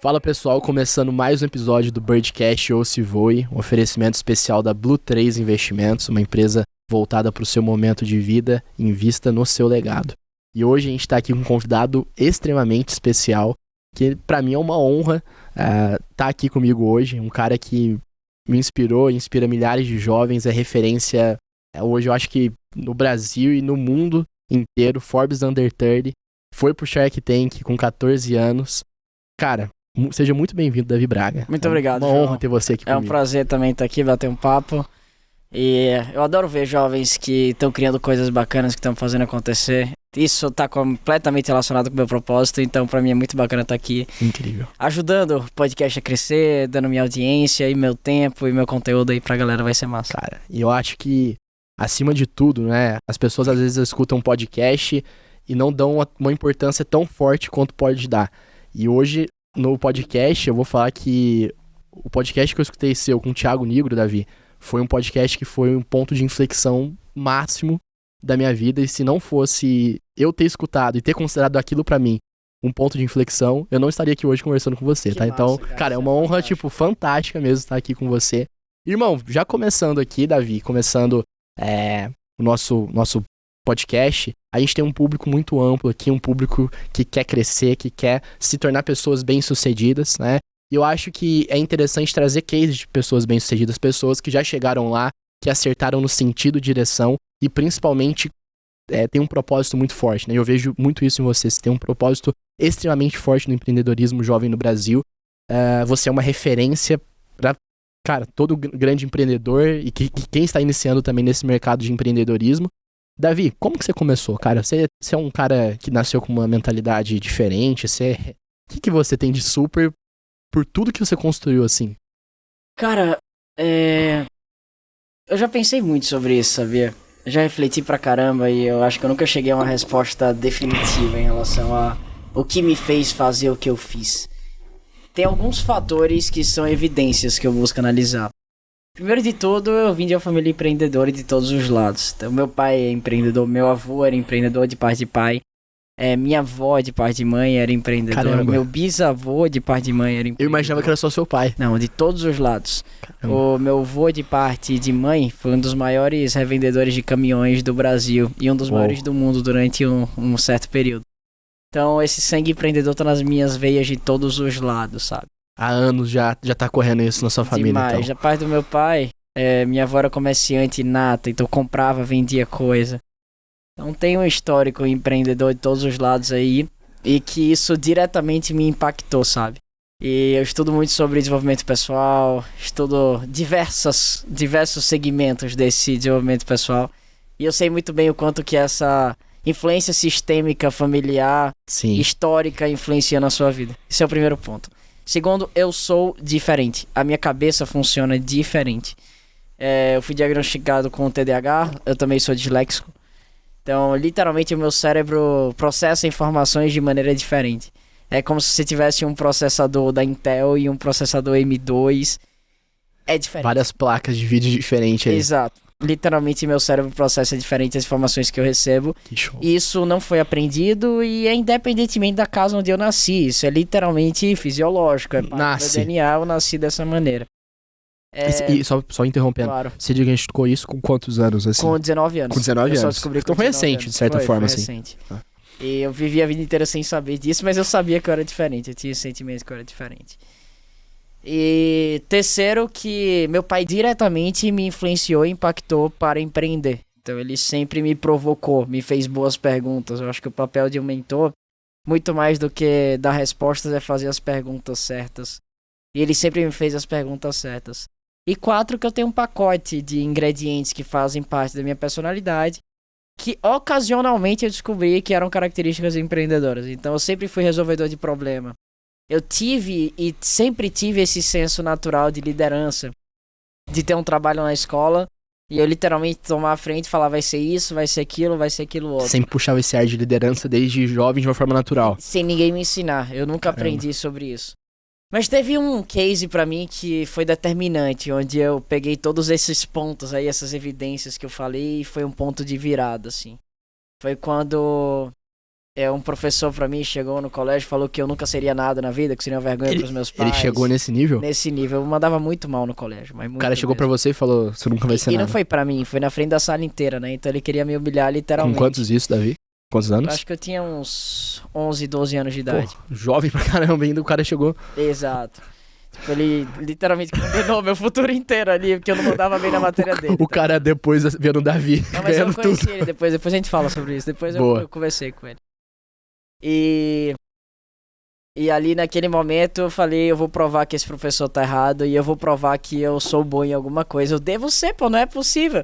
Fala pessoal, começando mais um episódio do Birdcast ou Se Voe, um oferecimento especial da Blue 3 Investimentos, uma empresa voltada para o seu momento de vida, invista no seu legado. E hoje a gente está aqui com um convidado extremamente especial, que para mim é uma honra estar aqui comigo hoje, um cara que me inspirou, inspira milhares de jovens, é referência hoje eu acho que no Brasil e no mundo inteiro, Forbes Under 30, foi pro Shark Tank com 14 anos. Cara, seja muito bem-vindo, Davi Braga. Muito obrigado, Uma João. honra ter você aqui comigo. É um prazer também estar aqui, bater um papo. E eu adoro ver jovens que estão criando coisas bacanas, que estão fazendo acontecer. Isso está completamente relacionado com o meu propósito, então para mim é muito bacana estar aqui. Incrível. Ajudando o podcast a crescer, dando minha audiência e meu tempo e meu conteúdo aí pra galera, vai ser massa. Cara, e eu acho que, acima de tudo, né, as pessoas às vezes escutam um podcast e não dão uma importância tão forte quanto pode dar. E hoje, no podcast, eu vou falar que o podcast que eu escutei seu com o Thiago Nigro, Davi, foi um podcast que foi um ponto de inflexão máximo da minha vida. E se não fosse eu ter escutado e ter considerado aquilo pra mim um ponto de inflexão, eu não estaria aqui hoje conversando com você, que tá? massa, Então, cara, é uma honra, fantástico. Fantástica mesmo estar aqui com você. Irmão, já começando aqui, Davi, começando o nosso podcast, a gente tem um público muito amplo aqui, um público que quer crescer, que quer se tornar pessoas bem-sucedidas, né? E eu acho que é interessante trazer cases de pessoas bem-sucedidas, pessoas que já chegaram lá, que acertaram no sentido, direção e principalmente tem um propósito muito forte, né? Eu vejo muito isso em você, você tem um propósito extremamente forte no empreendedorismo jovem no Brasil. Você é uma referência para, cara, todo grande empreendedor e quem está iniciando também nesse mercado de empreendedorismo. Davi, como que você começou, cara? Você é um cara que nasceu com uma mentalidade diferente? O que você tem de super por tudo que você construiu, assim? Cara, eu já pensei muito sobre isso, sabia? Eu já refleti pra caramba e eu acho que eu nunca cheguei a uma resposta definitiva em relação a o que me fez fazer o que eu fiz. Tem alguns fatores que são evidências que eu busco analisar. Primeiro de tudo, eu vim de uma família empreendedora de todos os lados. Então, meu pai é empreendedor, meu avô era empreendedor de parte de pai. Minha avó de parte de mãe era empreendedora. Caramba. Meu bisavô de parte de mãe era empreendedor. Eu imaginava que era só seu pai. Não, de todos os lados. Caramba. O meu avô de parte de mãe foi um dos maiores revendedores de caminhões do Brasil e um dos maiores do mundo durante um certo período. Então, esse sangue empreendedor tá nas minhas veias de todos os lados, sabe? Há anos já tá correndo isso na sua família, Demais. então. Da parte do meu pai, minha avó era comerciante nata, então comprava, vendia coisa. Então tem um histórico empreendedor de todos os lados aí, e que isso diretamente me impactou, sabe? E eu estudo muito sobre desenvolvimento pessoal, estudo diversos segmentos desse desenvolvimento pessoal, e eu sei muito bem o quanto que essa influência sistêmica, familiar, Sim, histórica influencia na sua vida. Esse é o primeiro ponto. Segundo, eu sou diferente. A minha cabeça funciona diferente. Eu fui diagnosticado com TDAH, eu também sou disléxico. Então, literalmente, o meu cérebro processa informações de maneira diferente. É como se você tivesse um processador da Intel e um processador M2. É diferente. várias placas de vídeo diferentes aí. Exato. Literalmente, meu cérebro processa diferente as informações que eu recebo. Que show. Isso não foi aprendido e é independentemente da casa onde eu nasci. Isso é literalmente fisiológico. É parte do DNA, eu nasci dessa maneira. E só interrompendo, Claro. você diagnosticou isso com quantos anos, assim? Com 19 anos. Com 19 eu só anos. descobri Então com foi 19 recente, anos. de certa forma, foi assim. recente. E eu vivi a vida inteira sem saber disso, mas eu sabia que eu era diferente. Eu tinha sentimento que eu era diferente. E terceiro, que meu pai diretamente me influenciou e impactou para empreender. Então ele sempre me provocou, me fez boas perguntas. Eu acho que o papel de um mentor, muito mais do que dar respostas, é fazer as perguntas certas. E ele sempre me fez as perguntas certas. E 4, que eu tenho um pacote de ingredientes que fazem parte da minha personalidade, que ocasionalmente eu descobri que eram características empreendedoras. Então eu sempre fui resolvedor de problema. Eu tive e sempre tive esse senso natural de liderança, de ter um trabalho na escola e eu literalmente tomar a frente e falar vai ser isso, vai ser aquilo outro. Sempre puxava esse ar de liderança desde jovem de uma forma natural. Sem ninguém me ensinar, eu nunca aprendi sobre isso. Mas teve um case pra mim que foi determinante, onde eu peguei todos esses pontos aí, essas evidências que eu falei, e foi um ponto de virada, assim. Foi quando um professor pra mim chegou no colégio e falou que eu nunca seria nada na vida, que seria uma vergonha pros meus pais. Ele chegou nesse nível? Nesse nível. Eu mandava muito mal no colégio, mas muito O cara chegou mesmo. pra você e falou, você nunca vai ser E nada. não foi pra mim, foi na frente da sala inteira, né? Então ele queria me humilhar literalmente. Com quantos isso, Davi? Quantos anos? Acho que eu tinha uns 11, 12 anos de idade. Pô, jovem pra caramba ainda, o cara chegou. Exato. Tipo, ele literalmente condenou meu futuro inteiro ali, porque eu não mandava bem na matéria dele. O cara depois vendo o Davi Não, mas eu ganhando conheci tudo. ele depois a gente fala sobre isso. Depois Boa. eu conversei com ele. E ali naquele momento eu falei, eu vou provar que esse professor tá errado e eu vou provar que eu sou bom em alguma coisa. Eu devo ser, pô, não é possível.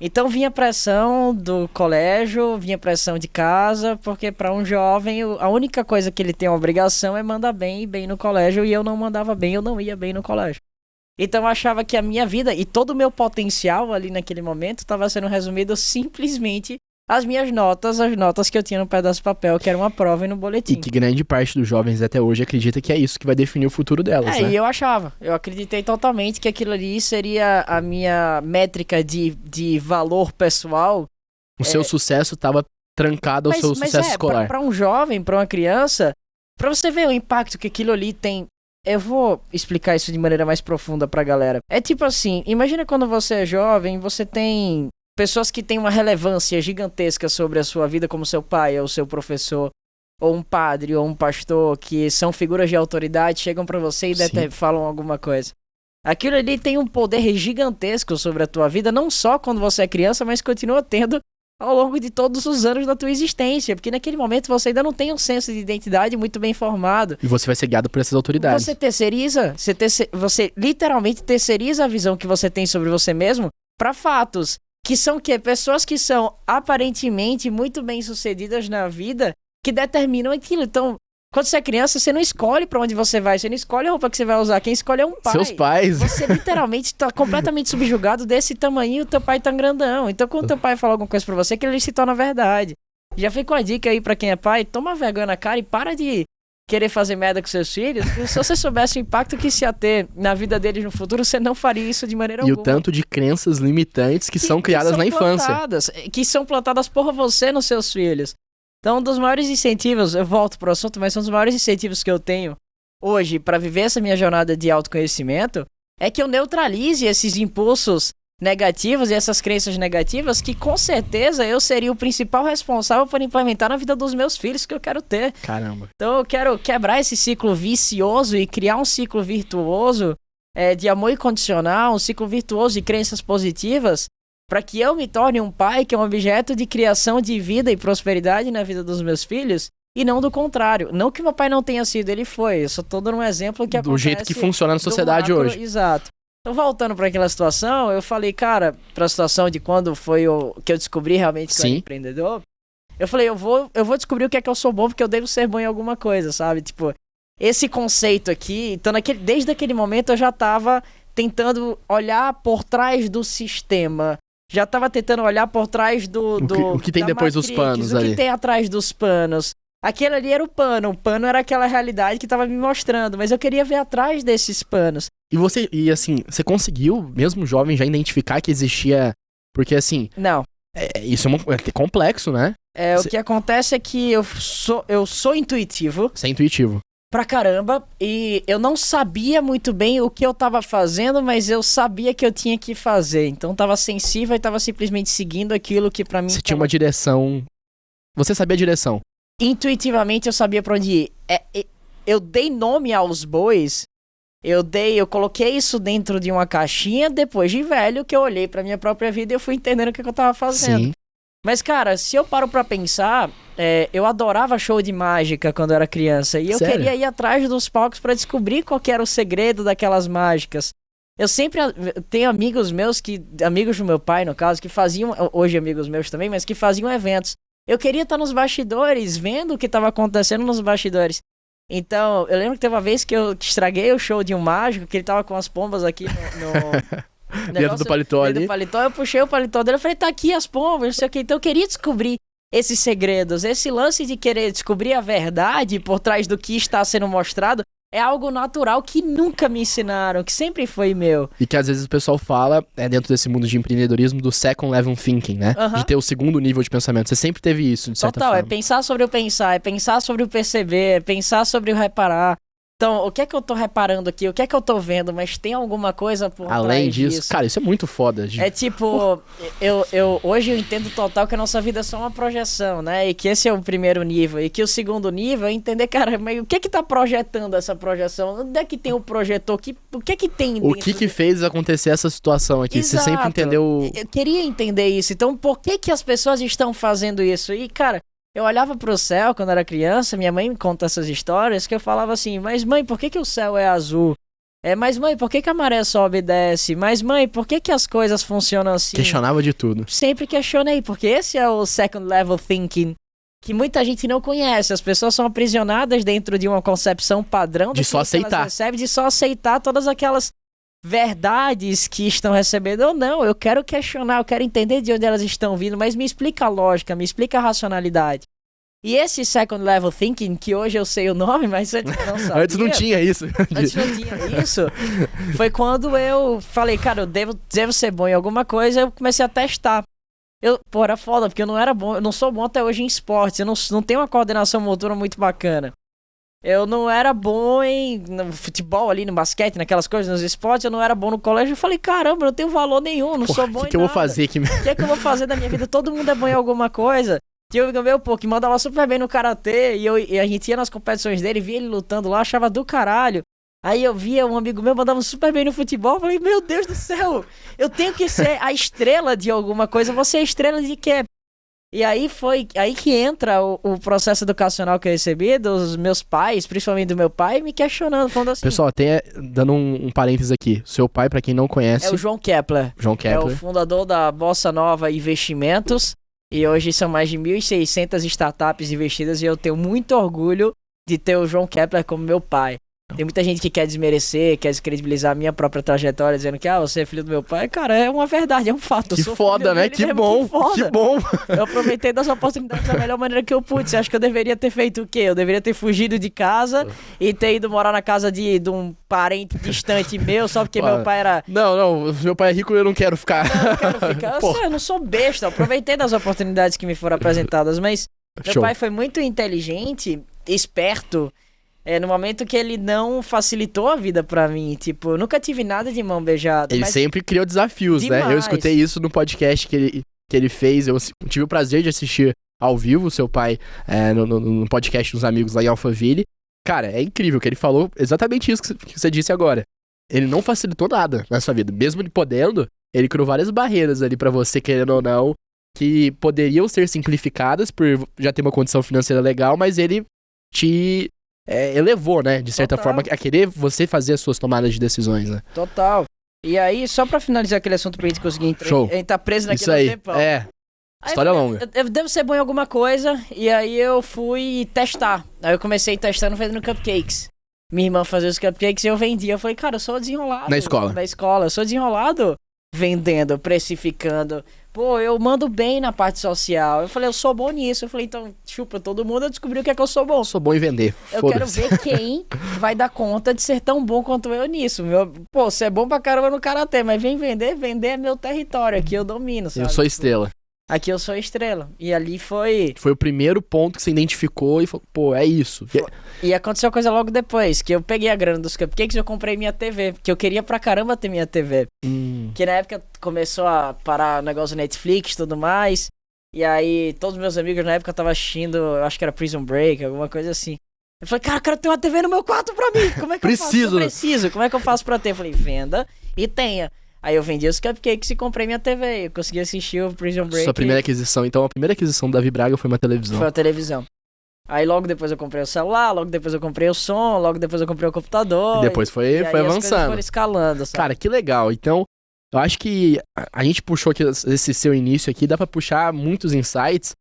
Então vinha pressão do colégio, vinha pressão de casa, porque pra um jovem a única coisa que ele tem a obrigação é mandar bem e bem no colégio, e eu não mandava bem, eu não ia bem no colégio. Então eu achava que a minha vida e todo o meu potencial ali naquele momento estava sendo resumido simplesmente às minhas notas, as notas que eu tinha no pedaço de papel, que era uma prova e no boletim. E que grande parte dos jovens até hoje acredita que é isso que vai definir o futuro delas, né? E eu acreditei totalmente que aquilo ali seria a minha métrica de valor pessoal. O seu sucesso tava trancado ao seu sucesso escolar. Pra um jovem, pra uma criança, pra você ver o impacto que aquilo ali tem. Eu vou explicar isso de maneira mais profunda pra galera. É tipo assim, imagina quando você é jovem, você tem pessoas que têm uma relevância gigantesca sobre a sua vida, como seu pai ou seu professor, ou um padre ou um pastor, que são figuras de autoridade, chegam pra você e falam alguma coisa. Aquilo ali tem um poder gigantesco sobre a tua vida, não só quando você é criança, mas continua tendo ao longo de todos os anos da tua existência, porque naquele momento você ainda não tem um senso de identidade muito bem formado. E você vai ser guiado por essas autoridades. Você terceiriza, você literalmente terceiriza a visão que você tem sobre você mesmo pra fatos, que são o quê? Pessoas que são aparentemente muito bem sucedidas na vida, que determinam aquilo. Então, quando você é criança, você não escolhe pra onde você vai, você não escolhe a roupa que você vai usar, quem escolhe é um pai. Seus pais. Você literalmente tá completamente subjugado desse tamanho, o teu pai tá grandão. Então, quando teu pai fala alguma coisa pra você, que ele se torna verdade. Já fica uma dica aí pra quem é pai, toma vergonha na cara e para de querer fazer merda com seus filhos. Se você soubesse o impacto que isso ia ter na vida deles no futuro, você não faria isso de maneira E alguma. o tanto de crenças limitantes que são criadas na infância. Que são plantadas por você nos seus filhos. Então, um dos maiores incentivos, eu volto pro assunto, mas um dos maiores incentivos que eu tenho hoje pra viver essa minha jornada de autoconhecimento é que eu neutralize esses impulsos negativos e essas crenças negativas que, com certeza, eu seria o principal responsável por implementar na vida dos meus filhos que eu quero ter. Caramba. Então, eu quero quebrar esse ciclo vicioso e criar um ciclo virtuoso de amor incondicional, um ciclo virtuoso de crenças positivas, para que eu me torne um pai que é um objeto de criação de vida e prosperidade na vida dos meus filhos, e não do contrário. Não que meu pai não tenha sido, ele foi. Eu só tô dando um exemplo que acontece do jeito que funciona na sociedade macro, hoje. Exato. Então, voltando para aquela situação, eu falei, cara, pra situação de quando foi que eu descobri realmente que eu era empreendedor, eu falei, eu vou descobrir o que é que eu sou bom, porque eu devo ser bom em alguma coisa, sabe? Tipo, esse conceito aqui, então desde aquele momento eu já tava tentando olhar por trás do sistema. Já tava tentando olhar por trás o que tem depois dos panos ali. O que tem atrás dos panos. Aquele ali era o pano era aquela realidade que tava me mostrando, mas eu queria ver atrás desses panos. E assim, você conseguiu, mesmo jovem, já identificar que existia... Porque assim... Não. Isso é complexo, né? O que acontece é que eu sou intuitivo. Você é intuitivo. Pra caramba, e eu não sabia muito bem o que eu tava fazendo, mas eu sabia que eu tinha que fazer. Então tava sensível e tava simplesmente seguindo aquilo que pra mim... Você tinha uma direção... Você sabia a direção. Intuitivamente eu sabia pra onde ir. Eu dei nome aos bois, eu coloquei isso dentro de uma caixinha depois de velho, que eu olhei pra minha própria vida e eu fui entendendo o que eu tava fazendo. Sim. Mas, cara, se eu paro pra pensar, eu adorava show de mágica quando eu era criança. E eu queria ir atrás dos palcos pra descobrir qual que era o segredo daquelas mágicas. Eu sempre tenho amigos meus, amigos do meu pai, no caso, que faziam, hoje amigos meus também, mas que faziam eventos. Eu queria estar nos bastidores, vendo o que estava acontecendo nos bastidores. Então, eu lembro que teve uma vez que eu estraguei o show de um mágico, que ele tava com as pombas aqui no dentro do paletó ali. Eu puxei o paletó dele e falei, tá aqui as pombas, não sei o que. Então eu queria descobrir esses segredos, esse lance de querer descobrir a verdade por trás do que está sendo mostrado, é algo natural que nunca me ensinaram, que sempre foi meu. E que às vezes o pessoal fala, dentro desse mundo de empreendedorismo, do second level thinking, né? De ter o segundo nível de pensamento. Você sempre teve isso, de certa Total, forma. é pensar sobre o pensar, é pensar sobre o perceber, é pensar sobre o reparar. Então, o que é que eu tô reparando aqui? O que é que eu tô vendo? Mas tem alguma coisa por Além trás disso, disso? cara, isso é muito foda. É tipo, hoje eu entendo total que a nossa vida é só uma projeção, né? E que esse é o primeiro nível. E que o segundo nível é entender, cara, mas o que é que tá projetando essa projeção? Onde é que tem o projetor? O que é que tem dentro? O que fez acontecer essa situação aqui? Exato. Você sempre entendeu... Eu queria entender isso. Então, por que que as pessoas estão fazendo isso? E, cara, eu olhava pro céu quando era criança, minha mãe me conta essas histórias, que eu falava assim, mas mãe, por que que o céu é azul? Mas mãe, por que que a maré sobe e desce? Mas mãe, por que que as coisas funcionam assim? Questionava de tudo. Sempre questionei, porque esse é o second level thinking que muita gente não conhece. As pessoas são aprisionadas dentro de uma concepção padrão de só aceitar. De só aceitar todas aquelas verdades que estão recebendo ou não. Eu quero questionar, eu quero entender de onde elas estão vindo, mas me explica a lógica, me explica a racionalidade. E esse second level thinking, que hoje eu sei o nome, mas antes não sabia. Antes não tinha isso. Antes não tinha isso. Foi quando eu falei, cara, eu devo ser bom em alguma coisa, eu comecei a testar. Era foda, porque eu não era bom, eu não sou bom até hoje em esportes, eu não tenho uma coordenação motora muito bacana. Eu não era bom no futebol ali, no basquete, naquelas coisas, nos esportes, eu não era bom no colégio. Eu falei, caramba, eu não tenho valor nenhum, não sou bom em nada. O que eu vou fazer aqui? O que é que eu vou fazer da minha vida? Todo mundo é bom em alguma coisa. Tinha um amigo meu, pô, que mandava super bem no karatê, e a gente ia nas competições dele, via ele lutando lá, achava do caralho. Aí eu via um amigo meu mandava super bem no futebol, eu falei, meu Deus do céu, eu tenho que ser a estrela de alguma coisa, você é a estrela de quê? E aí aí que entra o processo educacional que eu recebi dos meus pais, principalmente do meu pai, me questionando, falando assim... Pessoal, até dando um parênteses aqui, seu pai, pra quem não conhece... É o João Kepler. João Kepler. É o fundador da Bossa Nova Investimentos, e hoje são mais de 1.600 startups investidas, e eu tenho muito orgulho de ter o João Kepler como meu pai. Tem muita gente que quer desmerecer, quer descredibilizar a minha própria trajetória, dizendo que, você é filho do meu pai. Cara, é uma verdade, é um fato. Que foda, né? Que bom, que bom. Eu aproveitei das oportunidades da melhor maneira que eu pude. Você acha que eu deveria ter feito o quê? Eu deveria ter fugido de casa e ter ido morar na casa de um parente distante meu, só porque meu pai era... Não, meu pai é rico e eu não quero ficar. Não quero ficar. Eu não sou besta, eu aproveitei das oportunidades que me foram apresentadas, mas meu pai foi muito inteligente, esperto, no momento que ele não facilitou a vida pra mim. Tipo, eu nunca tive nada de mão beijada. Ele sempre criou desafios, demais, né? Eu escutei isso no podcast que ele fez. Eu tive o prazer de assistir ao vivo o seu pai no podcast dos amigos lá em Alphaville. Cara, é incrível que ele falou exatamente isso que você disse agora. Ele não facilitou nada na sua vida. Mesmo ele podendo, ele criou várias barreiras ali pra você, querendo ou não, que poderiam ser simplificadas por já ter uma condição financeira legal, mas ele te... elevou, né, de certa forma, a querer você fazer as suas tomadas de decisões, né? Total. E aí, só pra finalizar aquele assunto pra gente conseguir entrar, a gente tá preso naquele tempão. História longa. Eu devo ser bom em alguma coisa, e aí eu fui testar. Aí eu comecei testando fazendo cupcakes. Minha irmã fazia os cupcakes e eu vendia. Eu falei, cara, eu sou desenrolado. Na escola? Na escola, eu sou desenrolado vendendo, precificando. Pô, eu mando bem na parte social. Eu falei, eu sou bom nisso. Eu falei, então, chupa todo mundo, eu descobri o que é que eu sou bom. Eu sou bom em vender. Eu quero ver quem vai dar conta de ser tão bom quanto eu nisso. Pô, você é bom pra caramba no karatê, mas vem vender é meu território. Aqui eu domino, sabe? Eu sou estrela. Aqui eu sou estrela. E ali foi... Foi o primeiro ponto que você identificou e falou, pô, é isso. E aconteceu coisa logo depois, que eu peguei a grana dos cupcakes e eu comprei minha TV. Que eu queria pra caramba ter minha TV. Que na época começou a parar o negócio do Netflix e tudo mais. E aí todos meus amigos na época estavam assistindo, eu acho que era Prison Break, alguma coisa assim. Eu falei, cara, eu quero ter uma TV no meu quarto pra mim. Como é que eu faço? Eu preciso. Como é que eu faço pra ter? Eu falei, venda e tenha. Aí eu vendi os cupcakes e comprei minha TV. Eu consegui assistir o Prison Break. Sua primeira aquisição. Então a primeira aquisição do Davi Braga foi uma televisão. Foi uma televisão. Aí logo depois eu comprei o celular, logo depois eu comprei o som, logo depois eu comprei o computador. E depois foi avançando. As coisas foram escalando, sabe? Cara, que legal. Então, eu acho que a gente puxou aqui esse seu início aqui, dá pra puxar muitos insights.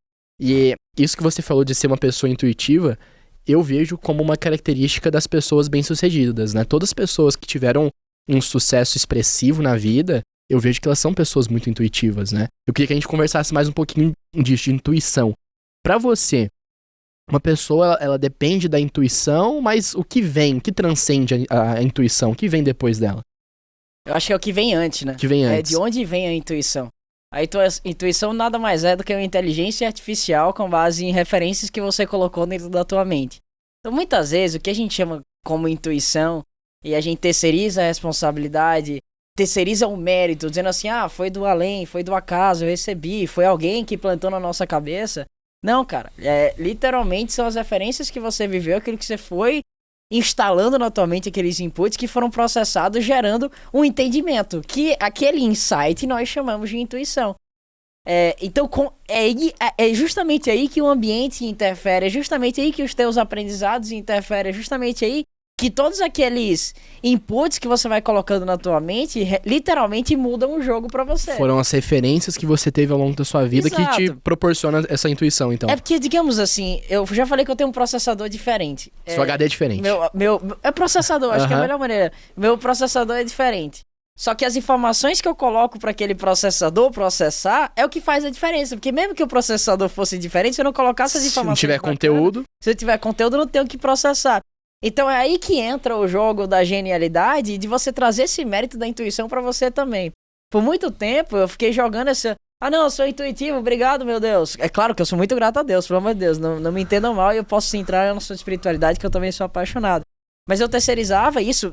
E isso que você falou de ser uma pessoa intuitiva, eu vejo como uma característica das pessoas bem-sucedidas, né? Todas as pessoas que tiveram um sucesso expressivo na vida, eu vejo que elas são pessoas muito intuitivas, né? Eu queria que a gente conversasse mais um pouquinho disso, de intuição. Pra você, uma pessoa, ela depende da intuição, mas o que transcende a intuição? O que vem depois dela? Eu acho que é o que vem antes, né? O que vem antes. É de onde vem a intuição. A intuição nada mais é do que uma inteligência artificial com base em referências que você colocou dentro da tua mente. Então, muitas vezes, o que a gente chama como intuição, e a gente terceiriza a responsabilidade, terceiriza o mérito, dizendo assim, foi do além, foi do acaso, eu recebi, foi alguém que plantou na nossa cabeça. Não, cara, literalmente são as referências que você viveu, aquilo que você foi instalando na tua mente, aqueles inputs que foram processados, gerando um entendimento, que aquele insight nós chamamos de intuição. Então, é justamente aí que o ambiente interfere, é justamente aí que os teus aprendizados interferem, é justamente aí que todos aqueles inputs que você vai colocando na tua mente literalmente mudam o jogo pra você. Foram as referências que você teve ao longo da sua vida que te proporciona essa intuição, então. É porque, digamos assim, eu já falei que eu tenho um processador diferente. Seu HD é diferente. É processador, acho que é a melhor maneira. Meu processador é diferente. Só que as informações que eu coloco para aquele processador processar é o que faz a diferença. Porque mesmo que o processador fosse diferente, se eu não colocasse as informações... Se não tiver conteúdo... Se eu tiver conteúdo, eu não tenho que processar. Então é aí que entra o jogo da genialidade de você trazer esse mérito da intuição pra você também. Por muito tempo eu fiquei jogando essa... não, eu sou intuitivo, obrigado, meu Deus. É claro que eu sou muito grato a Deus, pelo amor de Deus. Não me entendam mal e eu posso entrar na sua espiritualidade, que eu também sou apaixonado. Mas eu terceirizava isso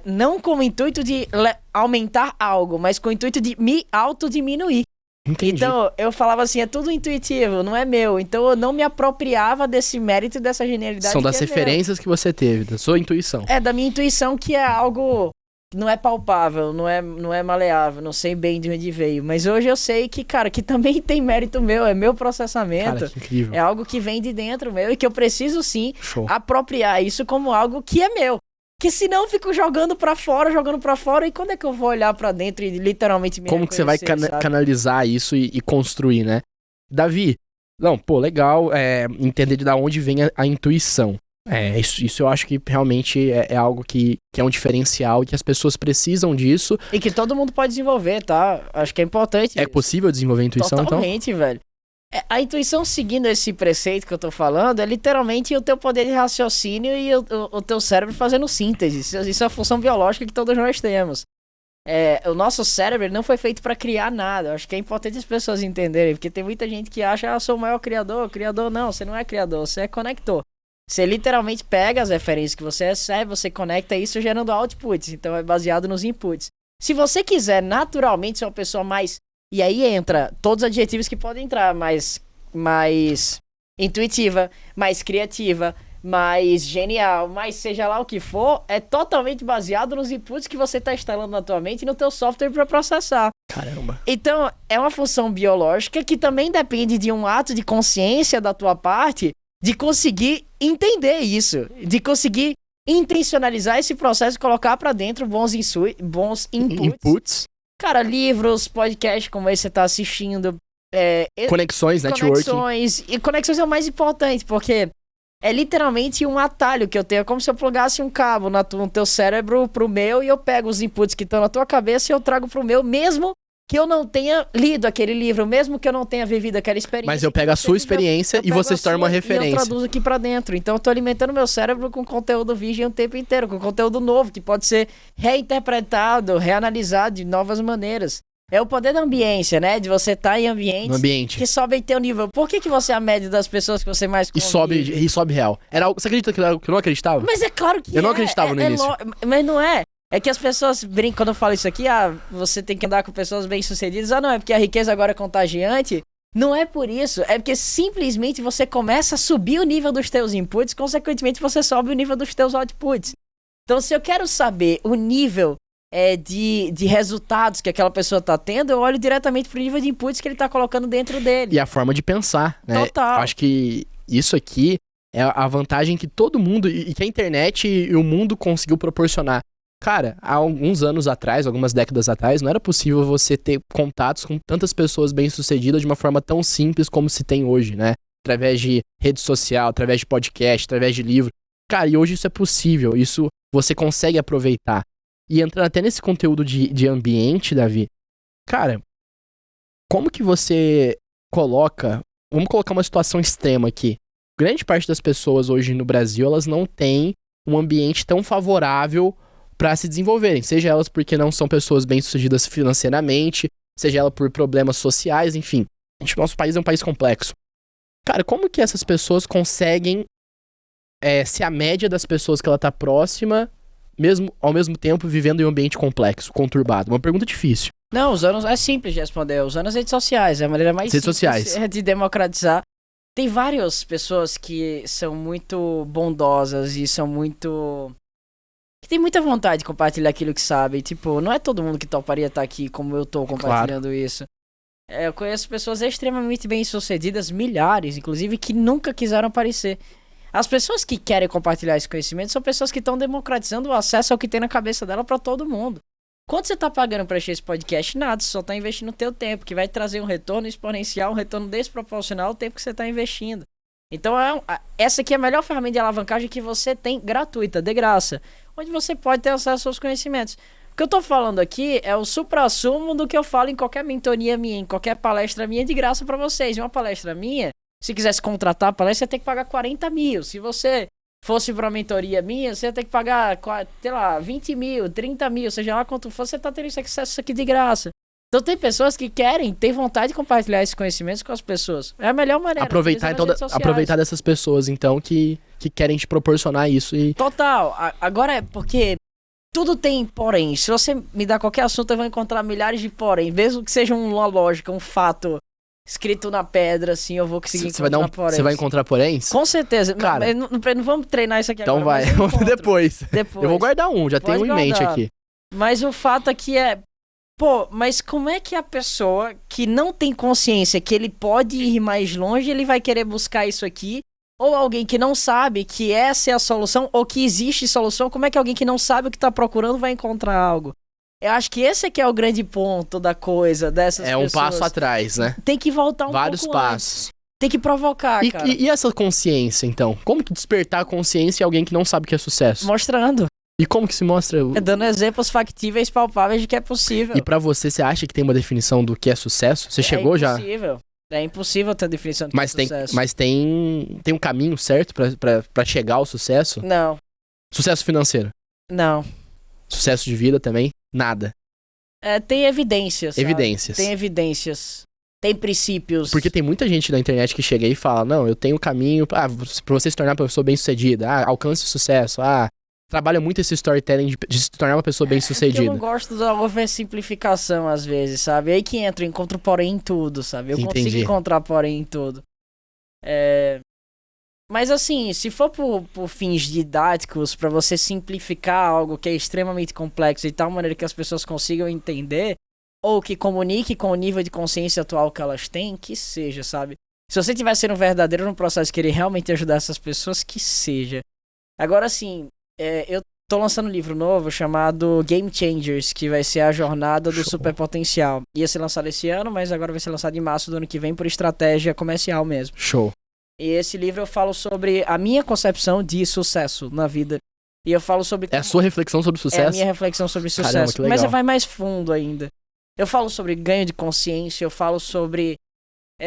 não com o intuito de aumentar algo, mas com o intuito de me autodiminuir. Entendi. Então, eu falava assim, é tudo intuitivo, não é meu. Então, eu não me apropriava desse mérito e dessa genialidade. São das referências que você teve, da sua intuição. Da minha intuição, que é algo que não é palpável, não é maleável, não sei bem de onde veio. Mas hoje eu sei que, cara, que também tem mérito meu, é meu processamento. Cara, que incrível. É algo que vem de dentro meu e que eu preciso, sim, apropriar isso como algo que é meu. Porque senão eu fico jogando pra fora, e quando é que eu vou olhar pra dentro e literalmente me Como que você vai canalizar isso e construir, né? Davi, legal entender de onde vem a intuição. Isso eu acho que realmente é algo que é um diferencial e que as pessoas precisam disso. E que todo mundo pode desenvolver, tá? Acho que é importante. É possível desenvolver a intuição, Totalmente, então? Velho. A intuição, seguindo esse preceito que eu tô falando, é literalmente o teu poder de raciocínio e o teu cérebro fazendo síntese. Isso é a função biológica que todos nós temos. O nosso cérebro não foi feito pra criar nada. Eu acho que é importante as pessoas entenderem, porque tem muita gente que acha, eu sou o maior criador. Criador não, você não é criador, você é conector. Você literalmente pega as referências que você recebe, você conecta isso gerando outputs. Então é baseado nos inputs. Se você quiser naturalmente ser uma pessoa mais... E aí entra todos os adjetivos que podem entrar, mais intuitiva, mais criativa, mais genial, mais seja lá o que for, é totalmente baseado nos inputs que você está instalando na tua mente e no teu software para processar. Caramba. Então, é uma função biológica que também depende de um ato de consciência da tua parte de conseguir entender isso, de conseguir intencionalizar esse processo e colocar para dentro bons inputs. Cara, livros, podcasts como esse que você tá assistindo. Conexões, networking. E conexões é o mais importante, porque é literalmente um atalho que eu tenho. É como se eu plugasse um cabo no teu cérebro pro meu e eu pego os inputs que estão na tua cabeça e eu trago pro meu, mesmo que eu não tenha lido aquele livro, mesmo que eu não tenha vivido aquela experiência. Mas eu pego a sua experiência e você se torna uma referência. E eu traduzo aqui pra dentro. Então eu tô alimentando meu cérebro com conteúdo virgem o tempo inteiro, com conteúdo novo, que pode ser reinterpretado, reanalisado de novas maneiras. É o poder da ambiência, né? De você estar em ambiente que sobem teu nível. Por que você é a média das pessoas que você mais convive? E sobe real. Você acredita que eu não acreditava? Mas é claro que eu não acreditava no início. Mas não é. É que as pessoas brincam, quando eu falo isso aqui, você tem que andar com pessoas bem-sucedidas. Não, é porque a riqueza agora é contagiante. Não é por isso, é porque simplesmente você começa a subir o nível dos teus inputs, consequentemente você sobe o nível dos teus outputs. Então, se eu quero saber o nível de resultados que aquela pessoa tá tendo, eu olho diretamente pro nível de inputs que ele tá colocando dentro dele. E a forma de pensar, né? Total. Eu acho que isso aqui é a vantagem que todo mundo, e que a internet e o mundo conseguiu proporcionar. Cara, há alguns anos atrás, algumas décadas atrás, não era possível você ter contatos com tantas pessoas bem-sucedidas de uma forma tão simples como se tem hoje, né? Através de rede social, através de podcast, através de livro. Cara, e hoje isso é possível, isso você consegue aproveitar. E entrando até nesse conteúdo de ambiente, Davi, cara, como que você coloca... Vamos colocar uma situação extrema aqui. grande parte das pessoas hoje no Brasil, elas não têm um ambiente tão favorável para se desenvolverem. Seja elas porque não são pessoas bem-sucedidas financeiramente, seja ela por problemas sociais, enfim. Nosso país é um país complexo. Cara, como que essas pessoas conseguem ser a média das pessoas que ela tá próxima, mesmo, ao mesmo tempo vivendo em um ambiente complexo, conturbado? Uma pergunta difícil. Não, usando é simples de responder. Usando as redes sociais, é a maneira mais redes simples sociais. de democratizar. Tem várias pessoas que são muito bondosas e são muito... que tem muita vontade de compartilhar aquilo que sabe. Tipo, não é todo mundo que toparia estar aqui como eu tô compartilhando isso. Eu conheço pessoas extremamente bem-sucedidas, milhares, inclusive, que nunca quiseram aparecer. As pessoas que querem compartilhar esse conhecimento são pessoas que estão democratizando o acesso ao que tem na cabeça dela pra todo mundo. Quanto você tá pagando pra assistir esse podcast? Nada, você só tá investindo o teu tempo, que vai trazer um retorno exponencial, um retorno desproporcional ao tempo que você tá investindo. Então, essa aqui é a melhor ferramenta de alavancagem que você tem gratuita, de graça, onde você pode ter acesso aos conhecimentos. O que eu tô falando aqui é o suprassumo do que eu falo em qualquer mentoria minha, em qualquer palestra minha, de graça pra vocês. Em uma palestra minha, se quisesse contratar a palestra, você tem que pagar 40 mil. Se você fosse pra mentoria minha, você ia ter que pagar, sei lá, 20 mil, 30 mil, seja lá quanto for, você tá tendo acesso aqui de graça. Então tem pessoas que querem, tem vontade de compartilhar esses conhecimentos com as pessoas. É a melhor maneira. Aproveitar dessas pessoas, então, que querem te proporcionar isso. Total. Agora é porque tudo tem porém. Se você me dar qualquer assunto, eu vou encontrar milhares de porém. Mesmo que seja uma lógica, um fato escrito na pedra, assim, eu vou conseguir encontrar porém. Você vai encontrar poréns? Com certeza. Cara, não vamos treinar isso aqui então agora. Então vai, depois. Eu vou guardar um, já tenho um em mente aqui. Mas o fato aqui é... Pô, mas como é que a pessoa que não tem consciência que ele pode ir mais longe, ele vai querer buscar isso aqui? Ou alguém que não sabe que essa é a solução, ou que existe solução, como é que alguém que não sabe o que tá procurando vai encontrar algo? Eu acho que esse aqui é o grande ponto da coisa, dessas pessoas. É um passo atrás, né? Tem que voltar Vários pouco passos. Antes. Tem que provocar, cara. E essa consciência, então? Como que despertar a consciência em alguém que não sabe o que é sucesso? Mostrando. E como que se mostra? Dando exemplos factíveis, palpáveis de que é possível. E pra você você acha que tem uma definição do que é sucesso? Você chegou já? É impossível ter a definição do que é sucesso. Mas tem um caminho certo pra chegar ao sucesso? Não. Sucesso financeiro? Não. Sucesso de vida também? Nada. Tem evidências. Evidências. Tem evidências. Tem princípios. Porque tem muita gente na internet que chega aí e fala, não, eu tenho um caminho pra você se tornar uma pessoa bem-sucedida. Alcance o sucesso. Trabalha muito esse storytelling de se tornar uma pessoa bem-sucedida. Eu não gosto da oversimplificação, às vezes, sabe? Aí que entra, eu encontro porém em tudo, sabe? Eu consigo encontrar porém em tudo. Mas assim, se for por fins didáticos, pra você simplificar algo que é extremamente complexo de tal maneira que as pessoas consigam entender, ou que comunique com o nível de consciência atual que elas têm, que seja, sabe? Se você estiver sendo verdadeiro no processo de querer realmente ajudar essas pessoas, que seja. Agora, assim, eu tô lançando um livro novo chamado Game Changers, que vai ser a jornada do superpotencial. Ia ser lançado esse ano, mas agora vai ser lançado em março do ano que vem por estratégia comercial mesmo. Show. E esse livro eu falo sobre a minha concepção de sucesso na vida. E eu falo sobre... É a sua reflexão sobre sucesso? É a minha reflexão sobre sucesso. Caramba, que legal. Mas vai mais fundo ainda. Eu falo sobre ganho de consciência, eu falo sobre...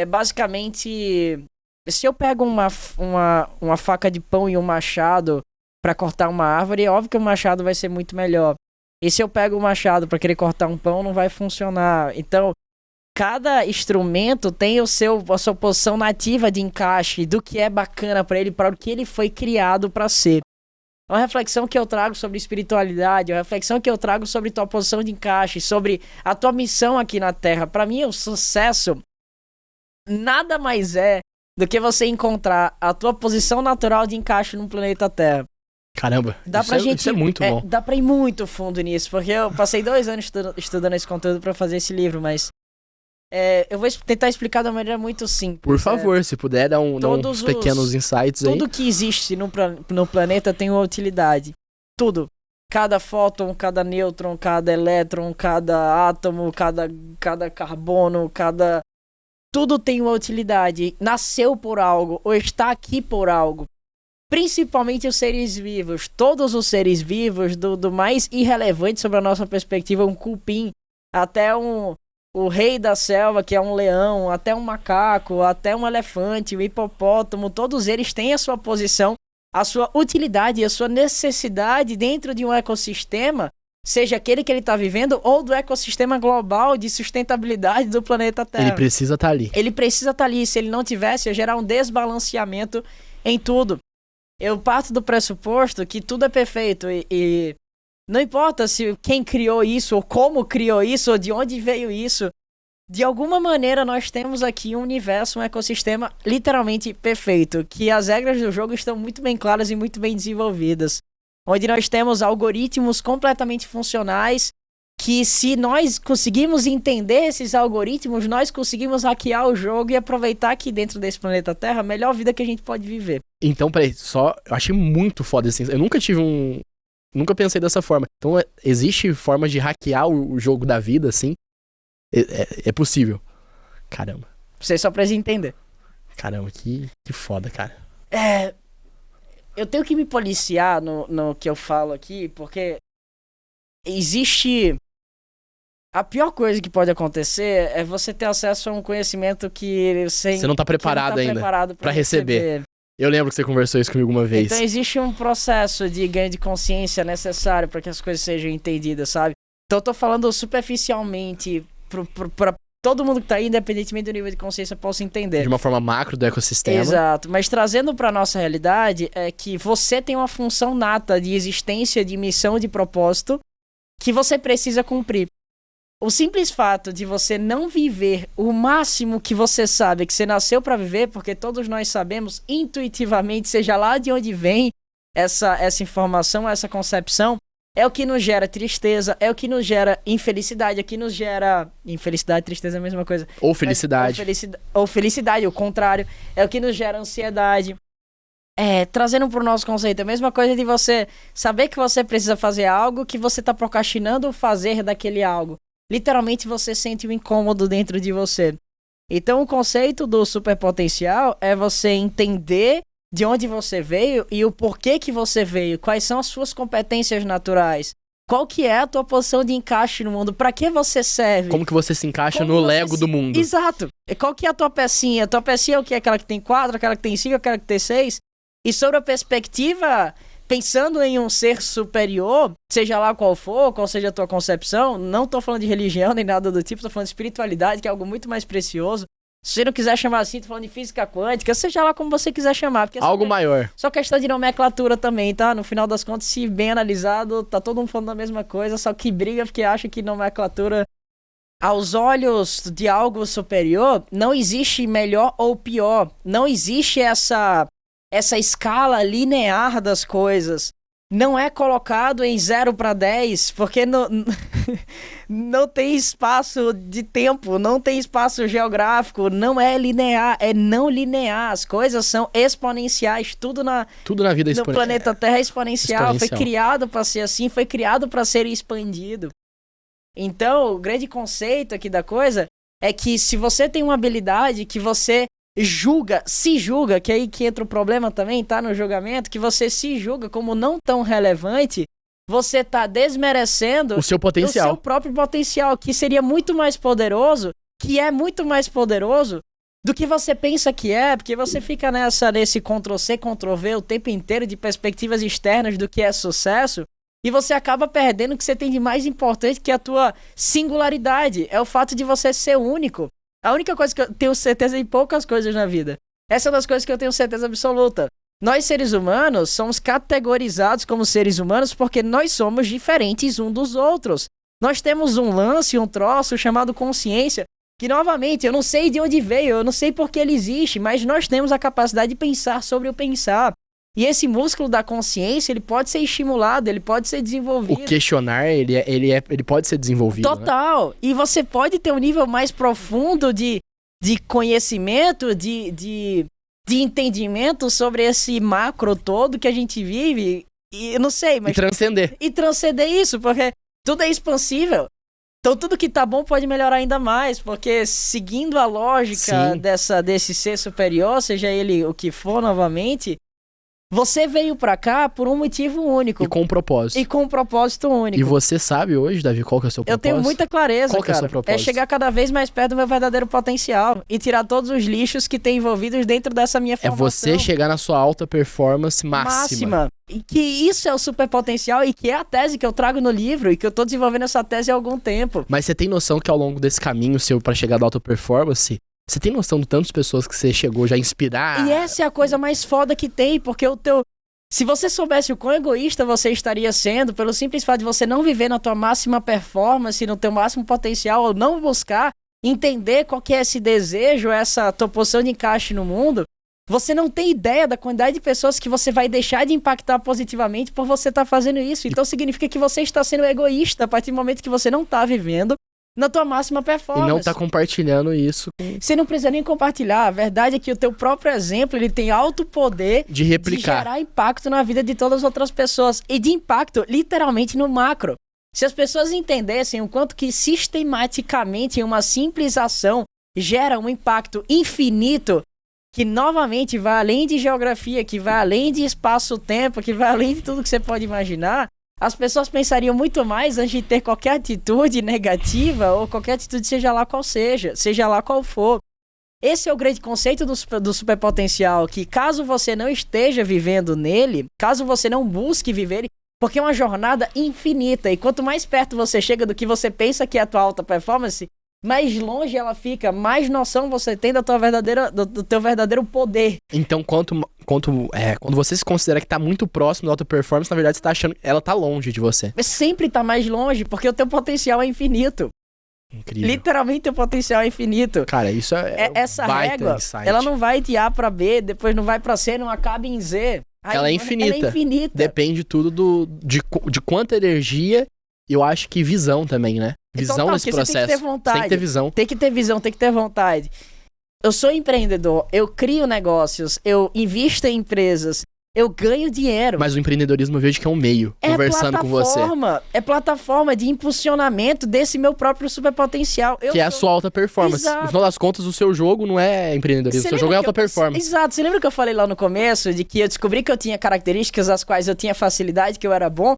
basicamente... Se eu pego uma faca de pão e um machado pra cortar uma árvore, é óbvio que o machado vai ser muito melhor. E se eu pego o machado pra querer cortar um pão, não vai funcionar. Então, cada instrumento tem a sua posição nativa de encaixe, do que é bacana pra ele, para o que ele foi criado pra ser. É uma reflexão que eu trago sobre espiritualidade, é uma reflexão que eu trago sobre tua posição de encaixe, sobre a tua missão aqui na Terra. Pra mim, o sucesso nada mais é do que você encontrar a tua posição natural de encaixe no planeta Terra. Caramba, isso é muito bom. Dá pra ir muito fundo nisso, porque eu passei 2 anos estudando esse conteúdo pra fazer esse livro, mas eu vou tentar explicar de uma maneira muito simples. Por favor, se puder dar uns pequenos insights aí. Tudo que existe no planeta tem uma utilidade. Tudo. Cada fóton, cada nêutron, cada elétron, cada átomo, cada carbono, tudo tem uma utilidade. Nasceu por algo, ou está aqui por algo. Principalmente os seres vivos. Todos os seres vivos, do mais irrelevante sobre a nossa perspectiva, um cupim, até um o rei da selva, que é um leão, até um macaco, até um elefante, um hipopótamo, todos eles têm a sua posição, a sua utilidade e a sua necessidade dentro de um ecossistema, seja aquele que ele está vivendo ou do ecossistema global de sustentabilidade do planeta Terra. Ele precisa estar ali. Ele precisa estar ali. Se ele não tivesse, ia gerar um desbalanceamento em tudo. Eu parto do pressuposto que tudo é perfeito e não importa se quem criou isso, ou como criou isso, ou de onde veio isso. De alguma maneira nós temos aqui um universo, um ecossistema literalmente perfeito, que as regras do jogo estão muito bem claras e muito bem desenvolvidas. Onde nós temos algoritmos completamente funcionais, que se nós conseguimos entender esses algoritmos, nós conseguimos hackear o jogo e aproveitar aqui dentro desse planeta Terra a melhor vida que a gente pode viver. Então, peraí, eu achei muito foda assim. Eu nunca tive nunca pensei dessa forma. Então, existe forma de hackear o jogo da vida, assim? É possível. Caramba. Você só precisa entender. Caramba, que foda, cara. Eu tenho que me policiar no que eu falo aqui, porque existe... A pior coisa que pode acontecer é você ter acesso a um conhecimento que você não tá preparado ainda pra receber. Eu lembro que você conversou isso comigo uma vez. Então existe um processo de ganho de consciência necessário para que as coisas sejam entendidas, sabe? Então eu tô falando superficialmente pra todo mundo que tá aí, independentemente do nível de consciência, possa entender. De uma forma macro do ecossistema. Exato, mas trazendo pra nossa realidade é que você tem uma função nata de existência, de missão, de propósito que você precisa cumprir. O simples fato de você não viver o máximo que você sabe que você nasceu para viver, porque todos nós sabemos intuitivamente, seja lá de onde vem essa informação, essa concepção, é o que nos gera tristeza, é o que nos gera infelicidade, é o que nos gera... Infelicidade, tristeza é a mesma coisa. Ou felicidade. Ou felicidade, o contrário. É o que nos gera ansiedade. Trazendo pro nosso conceito, a mesma coisa de você saber que você precisa fazer algo que você tá procrastinando fazer daquele algo. Literalmente você sente o incômodo dentro de você. Então o conceito do superpotencial é você entender de onde você veio e o porquê que você veio, quais são as suas competências naturais, qual que é a tua posição de encaixe no mundo, pra que você serve. Como que você se encaixa no Lego do mundo. Exato. Qual que é a tua pecinha? A tua pecinha é o que? Aquela que tem 4, aquela que tem 5, aquela que tem 6? E sobre a perspectiva... Pensando em um ser superior, seja lá qual for, qual seja a tua concepção, não tô falando de religião nem nada do tipo, tô falando de espiritualidade, que é algo muito mais precioso. Se você não quiser chamar assim, tô falando de física quântica, seja lá como você quiser chamar. Porque algo maior. Só questão de nomenclatura também, tá? No final das contas, se bem analisado, tá todo mundo falando da mesma coisa, só que briga porque acha que nomenclatura, aos olhos de algo superior, não existe melhor ou pior. Não existe essa escala linear das coisas. Não é colocado em 0 para 10, porque não tem espaço de tempo, não tem espaço geográfico, não é linear, é não linear. As coisas são exponenciais, tudo na vida no planeta Terra é exponencial. Foi criado para ser assim, foi criado para ser expandido. Então, o grande conceito aqui da coisa é que se você tem uma habilidade que você se julga, que aí que entra o problema também, tá no julgamento, que você se julga como não tão relevante, você tá desmerecendo o seu potencial. O seu próprio potencial, que seria muito mais poderoso, que é muito mais poderoso do que você pensa que é, porque você fica nesse Ctrl-C, Ctrl-V o tempo inteiro de perspectivas externas do que é sucesso, e você acaba perdendo o que você tem de mais importante, que é a tua singularidade, é o fato de você ser único. A única coisa que eu tenho certeza em poucas coisas na vida. Essa é uma das coisas que eu tenho certeza absoluta. Nós, seres humanos, somos categorizados como seres humanos porque nós somos diferentes uns dos outros. Nós temos um lance, um troço chamado consciência, que, novamente, eu não sei de onde veio, eu não sei por que ele existe, mas nós temos a capacidade de pensar sobre o pensar. E esse músculo da consciência, ele pode ser estimulado, ele pode ser desenvolvido. O questionar, ele pode ser desenvolvido. Total. Né? E você pode ter um nível mais profundo de conhecimento, de entendimento sobre esse macro todo que a gente vive. E eu não sei, mas... E transcender isso, porque tudo é expansível. Então tudo que tá bom pode melhorar ainda mais, porque seguindo a lógica desse ser superior, seja ele o que for novamente... Você veio pra cá por um motivo único. E com um propósito. E com um propósito único. E você sabe hoje, Davi, qual que é o seu propósito? Eu tenho muita clareza, Qual que é o cara. seu propósito? É chegar cada vez mais perto do meu verdadeiro potencial e tirar todos os lixos que tem envolvidos dentro dessa minha formação. É você chegar na sua alta performance máxima. E que isso é o superpotencial e que é a tese que eu trago no livro e que eu tô desenvolvendo essa tese há algum tempo. Mas você tem noção que ao longo desse caminho seu pra chegar da alta performance, você tem noção de tantas pessoas que você chegou já a inspirar? E essa é a coisa mais foda que tem, porque se você soubesse o quão egoísta você estaria sendo, pelo simples fato de você não viver na tua máxima performance, no teu máximo potencial, ou não buscar entender qual que é esse desejo, essa tua posição de encaixe no mundo, você não tem ideia da quantidade de pessoas que você vai deixar de impactar positivamente por você estar fazendo isso. Então significa que você está sendo egoísta a partir do momento que você não está vivendo na tua máxima performance. E não tá compartilhando isso. Você não precisa nem compartilhar. A verdade é que o teu próprio exemplo, ele tem alto poder de replicar, de gerar impacto na vida de todas as outras pessoas. E de impacto, literalmente, no macro. Se as pessoas entendessem o quanto que sistematicamente uma simples ação gera um impacto infinito, que novamente vai além de geografia, que vai além de espaço-tempo, que vai além de tudo que você pode imaginar, as pessoas pensariam muito mais antes de ter qualquer atitude negativa ou qualquer atitude, seja lá qual seja lá qual for. Esse é o grande conceito do superpotencial, que caso você não esteja vivendo nele, caso você não busque viver, porque é uma jornada infinita, e quanto mais perto você chega do que você pensa que é a tua alta performance, mais longe ela fica, mais noção você tem do teu verdadeiro poder. Então, quando você se considera que tá muito próximo da alta performance, na verdade você tá achando que ela tá longe de você. Mas sempre tá mais longe, porque o teu potencial é infinito. Incrível. Literalmente o potencial é infinito. Cara, isso essa baita régua, insight. ela não vai de A pra B, depois não vai pra C, não acaba em Z. Aí, ela é infinita. Ela é infinita. Depende tudo de quanta energia. E eu acho que visão também, né? Visão nesse processo. Você tem que ter vontade. Você tem que ter visão. Tem que ter visão, tem que ter vontade. Eu sou empreendedor, eu crio negócios, eu invisto em empresas, eu ganho dinheiro. Mas o empreendedorismo eu vejo que é um meio, conversando com você. É plataforma de impulsionamento desse meu próprio superpotencial. Que é a sua alta performance. Exato. No final das contas, o seu jogo não é empreendedorismo, o seu jogo é alta performance. Exato. Você lembra que eu falei lá no começo de que eu descobri que eu tinha características às quais eu tinha facilidade, que eu era bom?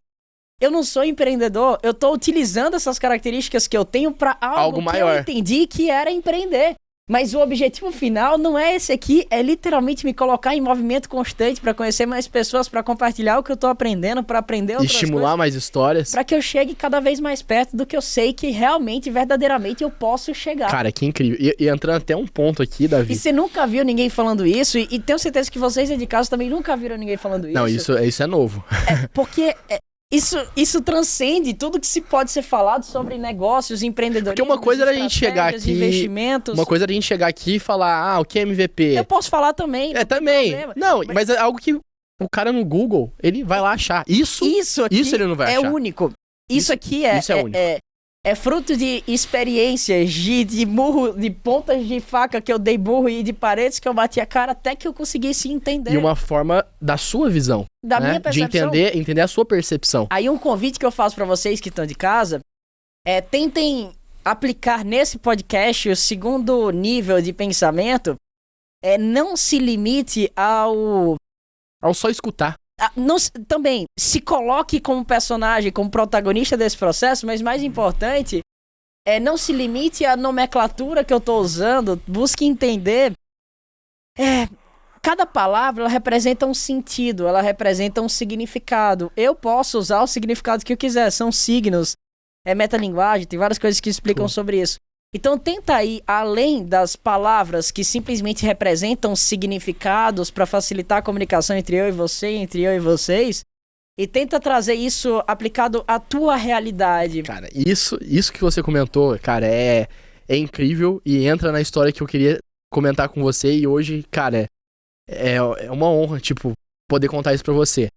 Eu não sou empreendedor, eu tô utilizando essas características que eu tenho pra algo maior. Eu entendi que era empreender. Mas o objetivo final não é esse aqui, é literalmente me colocar em movimento constante pra conhecer mais pessoas, pra compartilhar o que eu tô aprendendo, pra aprender outras coisas. Estimular mais histórias. Pra que eu chegue cada vez mais perto do que eu sei que realmente, verdadeiramente eu posso chegar. Cara, que incrível. E entrando até um ponto aqui, Davi. E você nunca viu ninguém falando isso, e tenho certeza que vocês aí de casa também nunca viram ninguém falando isso. Não, isso é novo. Porque... Isso transcende tudo que se pode ser falado sobre negócios, empreendedorismo. Porque uma coisa era a gente chegar aqui, investimentos. Uma coisa era a gente chegar aqui e falar, o que é MVP? Eu posso falar também. Também. Não, mas é algo que o cara no Google, ele vai lá achar. Isso ele não vai achar. É único. Isso aqui é único. É fruto de experiências, de murro, de pontas de faca que eu dei burro e de paredes que eu bati a cara até que eu conseguisse entender. E uma forma da sua visão. Da minha percepção. De entender a sua percepção. Aí um convite que eu faço pra vocês que estão de casa é tentem aplicar nesse podcast o segundo nível de pensamento. Não se limite ao só escutar. Também, se coloque como personagem, como protagonista desse processo, mas mais importante, não se limite à nomenclatura que eu tô usando, busque entender. Cada palavra, ela representa um sentido, ela representa um significado. Eu posso usar o significado que eu quiser, são signos, metalinguagem, tem várias coisas que explicam sobre isso. Então tenta ir além das palavras que simplesmente representam significados para facilitar a comunicação entre eu e você, entre eu e vocês, e tenta trazer isso aplicado à tua realidade. Cara, isso que você comentou, cara, é incrível e entra na história que eu queria comentar com você e hoje, cara, é uma honra, tipo, poder contar isso pra você.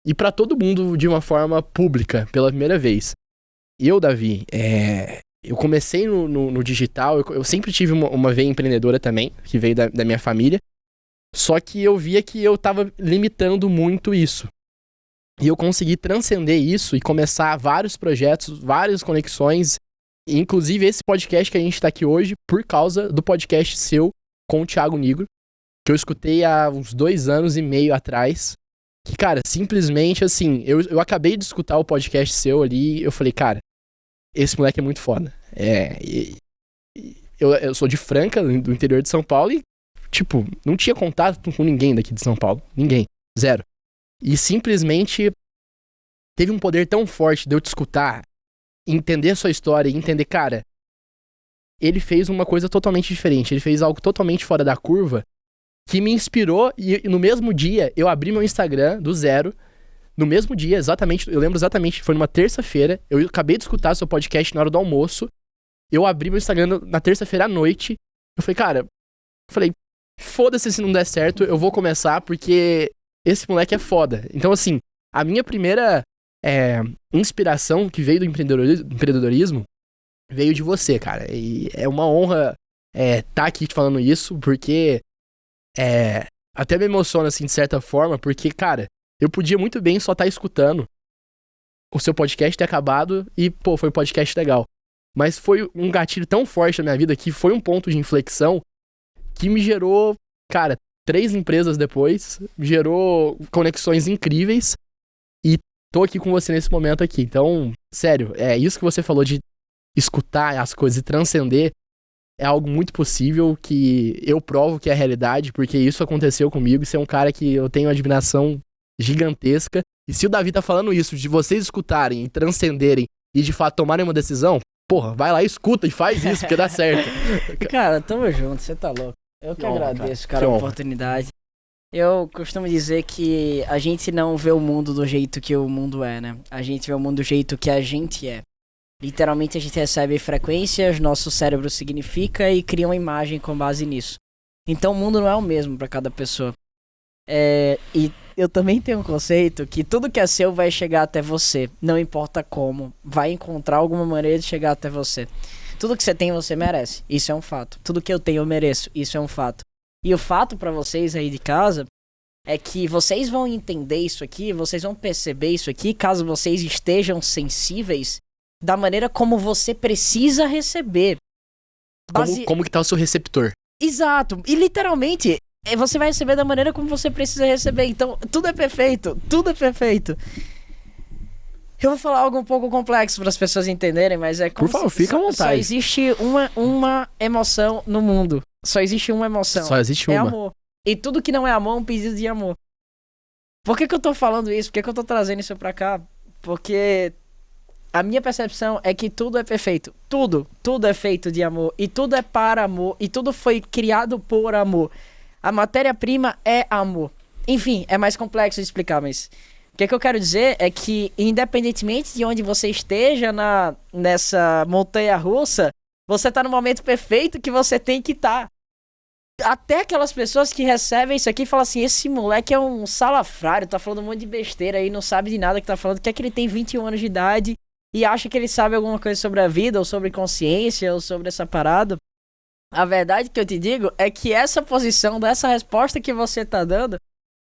E pra todo mundo de uma forma pública, pela primeira vez. Eu, Davi, eu comecei no digital, eu sempre tive uma veia empreendedora também, que veio da minha família, só que eu via que eu tava limitando muito isso. E eu consegui transcender isso e começar vários projetos, várias conexões, inclusive esse podcast que a gente tá aqui hoje, por causa do podcast seu com o Thiago Nigro, que eu escutei há uns 2 anos e meio atrás, que, cara, simplesmente, assim, eu acabei de escutar o podcast seu ali, eu falei, cara, esse moleque é muito foda. Eu sou de Franca, do interior de São Paulo, e, tipo, não tinha contato com ninguém daqui de São Paulo. Ninguém. Zero. E simplesmente teve um poder tão forte de eu te escutar, entender a sua história e entender, cara, ele fez uma coisa totalmente diferente. Ele fez algo totalmente fora da curva que me inspirou. E no mesmo dia, eu abri meu Instagram do zero. No mesmo dia, exatamente, eu lembro exatamente, foi numa terça-feira. Eu acabei de escutar seu podcast na hora do almoço. Eu abri meu Instagram na terça-feira à noite. Eu falei, cara, foda-se se não der certo, eu vou começar porque esse moleque é foda. Então, assim, a minha primeira inspiração que veio do empreendedorismo veio de você, cara. E é uma honra tá aqui te falando isso, porque até me emociona, assim, de certa forma, porque, cara, eu podia muito bem só estar escutando o seu podcast ter acabado e, pô, foi um podcast legal. Mas foi um gatilho tão forte na minha vida que foi um ponto de inflexão que me gerou, cara, 3 empresas depois, me gerou conexões incríveis e tô aqui com você nesse momento aqui. Então, sério, isso que você falou de escutar as coisas e transcender é algo muito possível, que eu provo que é a realidade, porque isso aconteceu comigo. Você é um cara que eu tenho uma admiração gigantesca. E se o Davi tá falando isso, de vocês escutarem e transcenderem e de fato tomarem uma decisão, porra, vai lá, escuta e faz isso, porque dá certo. Cara, tamo junto, você tá louco. Eu que agradeço, cara, a oportunidade. Eu costumo dizer que a gente não vê o mundo do jeito que o mundo é, né? A gente vê o mundo do jeito que a gente é. Literalmente a gente recebe frequências, nosso cérebro significa e cria uma imagem com base nisso. Então o mundo não é o mesmo pra cada pessoa. E eu também tenho um conceito que tudo que é seu vai chegar até você. Não importa como, vai encontrar alguma maneira de chegar até você. Tudo que você tem, você merece. Isso é um fato. Tudo que eu tenho, eu mereço. Isso é um fato. E o fato pra vocês aí de casa é que vocês vão entender isso aqui, vocês vão perceber isso aqui, caso vocês estejam sensíveis da maneira como você precisa receber. Como que tá o seu receptor? Exato. E literalmente, você vai receber da maneira como você precisa receber. Então, tudo é perfeito. Tudo é perfeito. Eu vou falar algo um pouco complexo para as pessoas entenderem, mas é como por favor, fica à vontade. Só existe uma emoção no mundo. Só existe uma emoção. Só existe uma. É amor. E tudo que não é amor é um pedido de amor. Por que eu tô falando isso? Por que eu tô trazendo isso pra cá? Porque a minha percepção é que tudo é perfeito. Tudo é feito de amor. E tudo é para amor. E tudo foi criado por amor. A matéria-prima é amor. Enfim, é mais complexo de explicar, mas o que eu quero dizer é que, independentemente de onde você esteja nessa montanha-russa, você tá no momento perfeito que você tem que estar. Até aquelas pessoas que recebem isso aqui e falam assim, esse moleque é um salafrário, tá falando um monte de besteira aí, não sabe de nada que tá falando, quer que ele tem 21 anos de idade e acha que ele sabe alguma coisa sobre a vida, ou sobre consciência, ou sobre essa parada. A verdade que eu te digo é que essa posição, dessa resposta que você tá dando,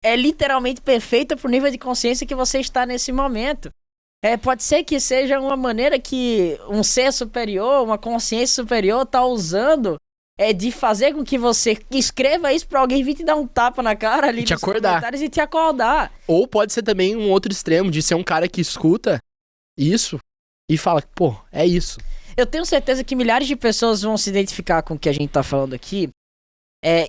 é literalmente perfeita pro nível de consciência que você está nesse momento. Pode ser que seja uma maneira que um ser superior, uma consciência superior tá usando de fazer com que você escreva isso pra alguém vir te dar um tapa na cara ali nos comentários e te acordar. Ou pode ser também um outro extremo, de ser um cara que escuta isso e fala, pô, é isso. Eu tenho certeza que milhares de pessoas vão se identificar com o que a gente tá falando aqui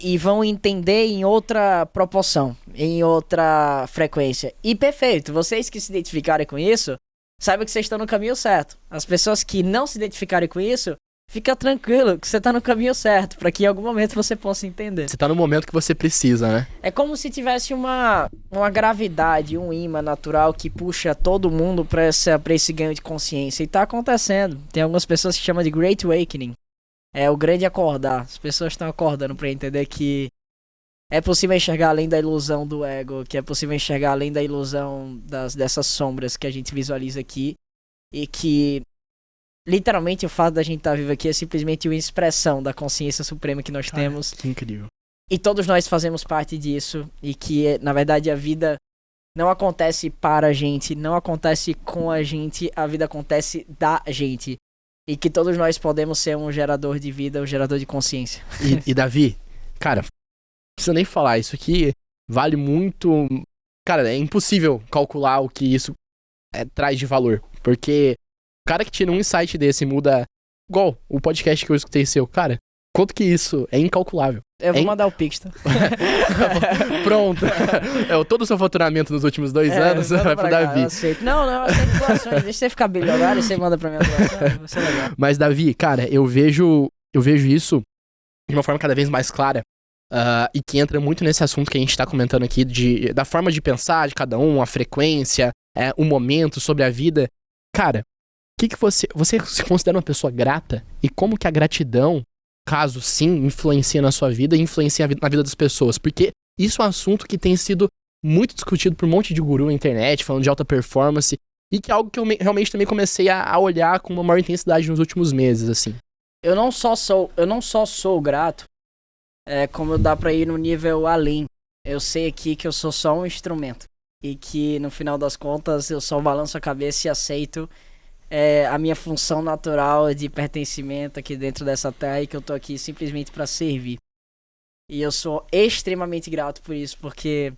e vão entender em outra proporção, em outra frequência. E perfeito, vocês que se identificarem com isso, saibam que vocês estão no caminho certo. As pessoas que não se identificarem com isso, fica tranquilo que você tá no caminho certo, pra que em algum momento você possa entender. Você tá no momento que você precisa, né? É como se tivesse uma gravidade, um imã natural que puxa todo mundo pra esse ganho de consciência. E tá acontecendo. Tem algumas pessoas que chamam de Great Awakening. É o grande acordar. As pessoas estão acordando pra entender que é possível enxergar além da ilusão do ego, que é possível enxergar além da ilusão dessas sombras que a gente visualiza aqui. E que literalmente o fato da gente estar vivo aqui é simplesmente uma expressão da consciência suprema que nós temos. Que incrível. E todos nós fazemos parte disso. E que, na verdade, a vida não acontece para a gente, não acontece com a gente acontece da gente. E que todos nós podemos ser um gerador de vida, um gerador de consciência. E Davi, cara, não precisa nem falar, isso aqui vale muito cara, é impossível calcular o que isso traz de valor. Porque o cara que tira um insight desse e muda, igual o podcast que eu escutei seu, cara, quanto que isso é incalculável. Eu vou mandar o Pix, tá? Pronto. Todo o seu faturamento nos últimos 2 anos vai pro Davi. Eu aceito. Não, eu aceito doações. Deixa você ficar bilionário e você manda pra minha doação. Vai ser legal. Mas, Davi, cara, eu vejo isso de uma forma cada vez mais clara. E que entra muito nesse assunto que a gente tá comentando aqui, da forma de pensar de cada um, a frequência, o momento sobre a vida. Cara, que você se considera uma pessoa grata? E como que a gratidão, caso sim, influencia na sua vida e influencia na vida das pessoas? Porque isso é um assunto que tem sido muito discutido por um monte de guru na internet, falando de alta performance, e que é algo que eu realmente também comecei a olhar com uma maior intensidade nos últimos meses, assim. Eu não só sou grato, como dá pra ir no nível além. Eu sei aqui que eu sou só um instrumento. E que, no final das contas, eu só balanço a cabeça e aceito a minha função natural de pertencimento aqui dentro dessa terra e que eu tô aqui simplesmente pra servir. E eu sou extremamente grato por isso, porque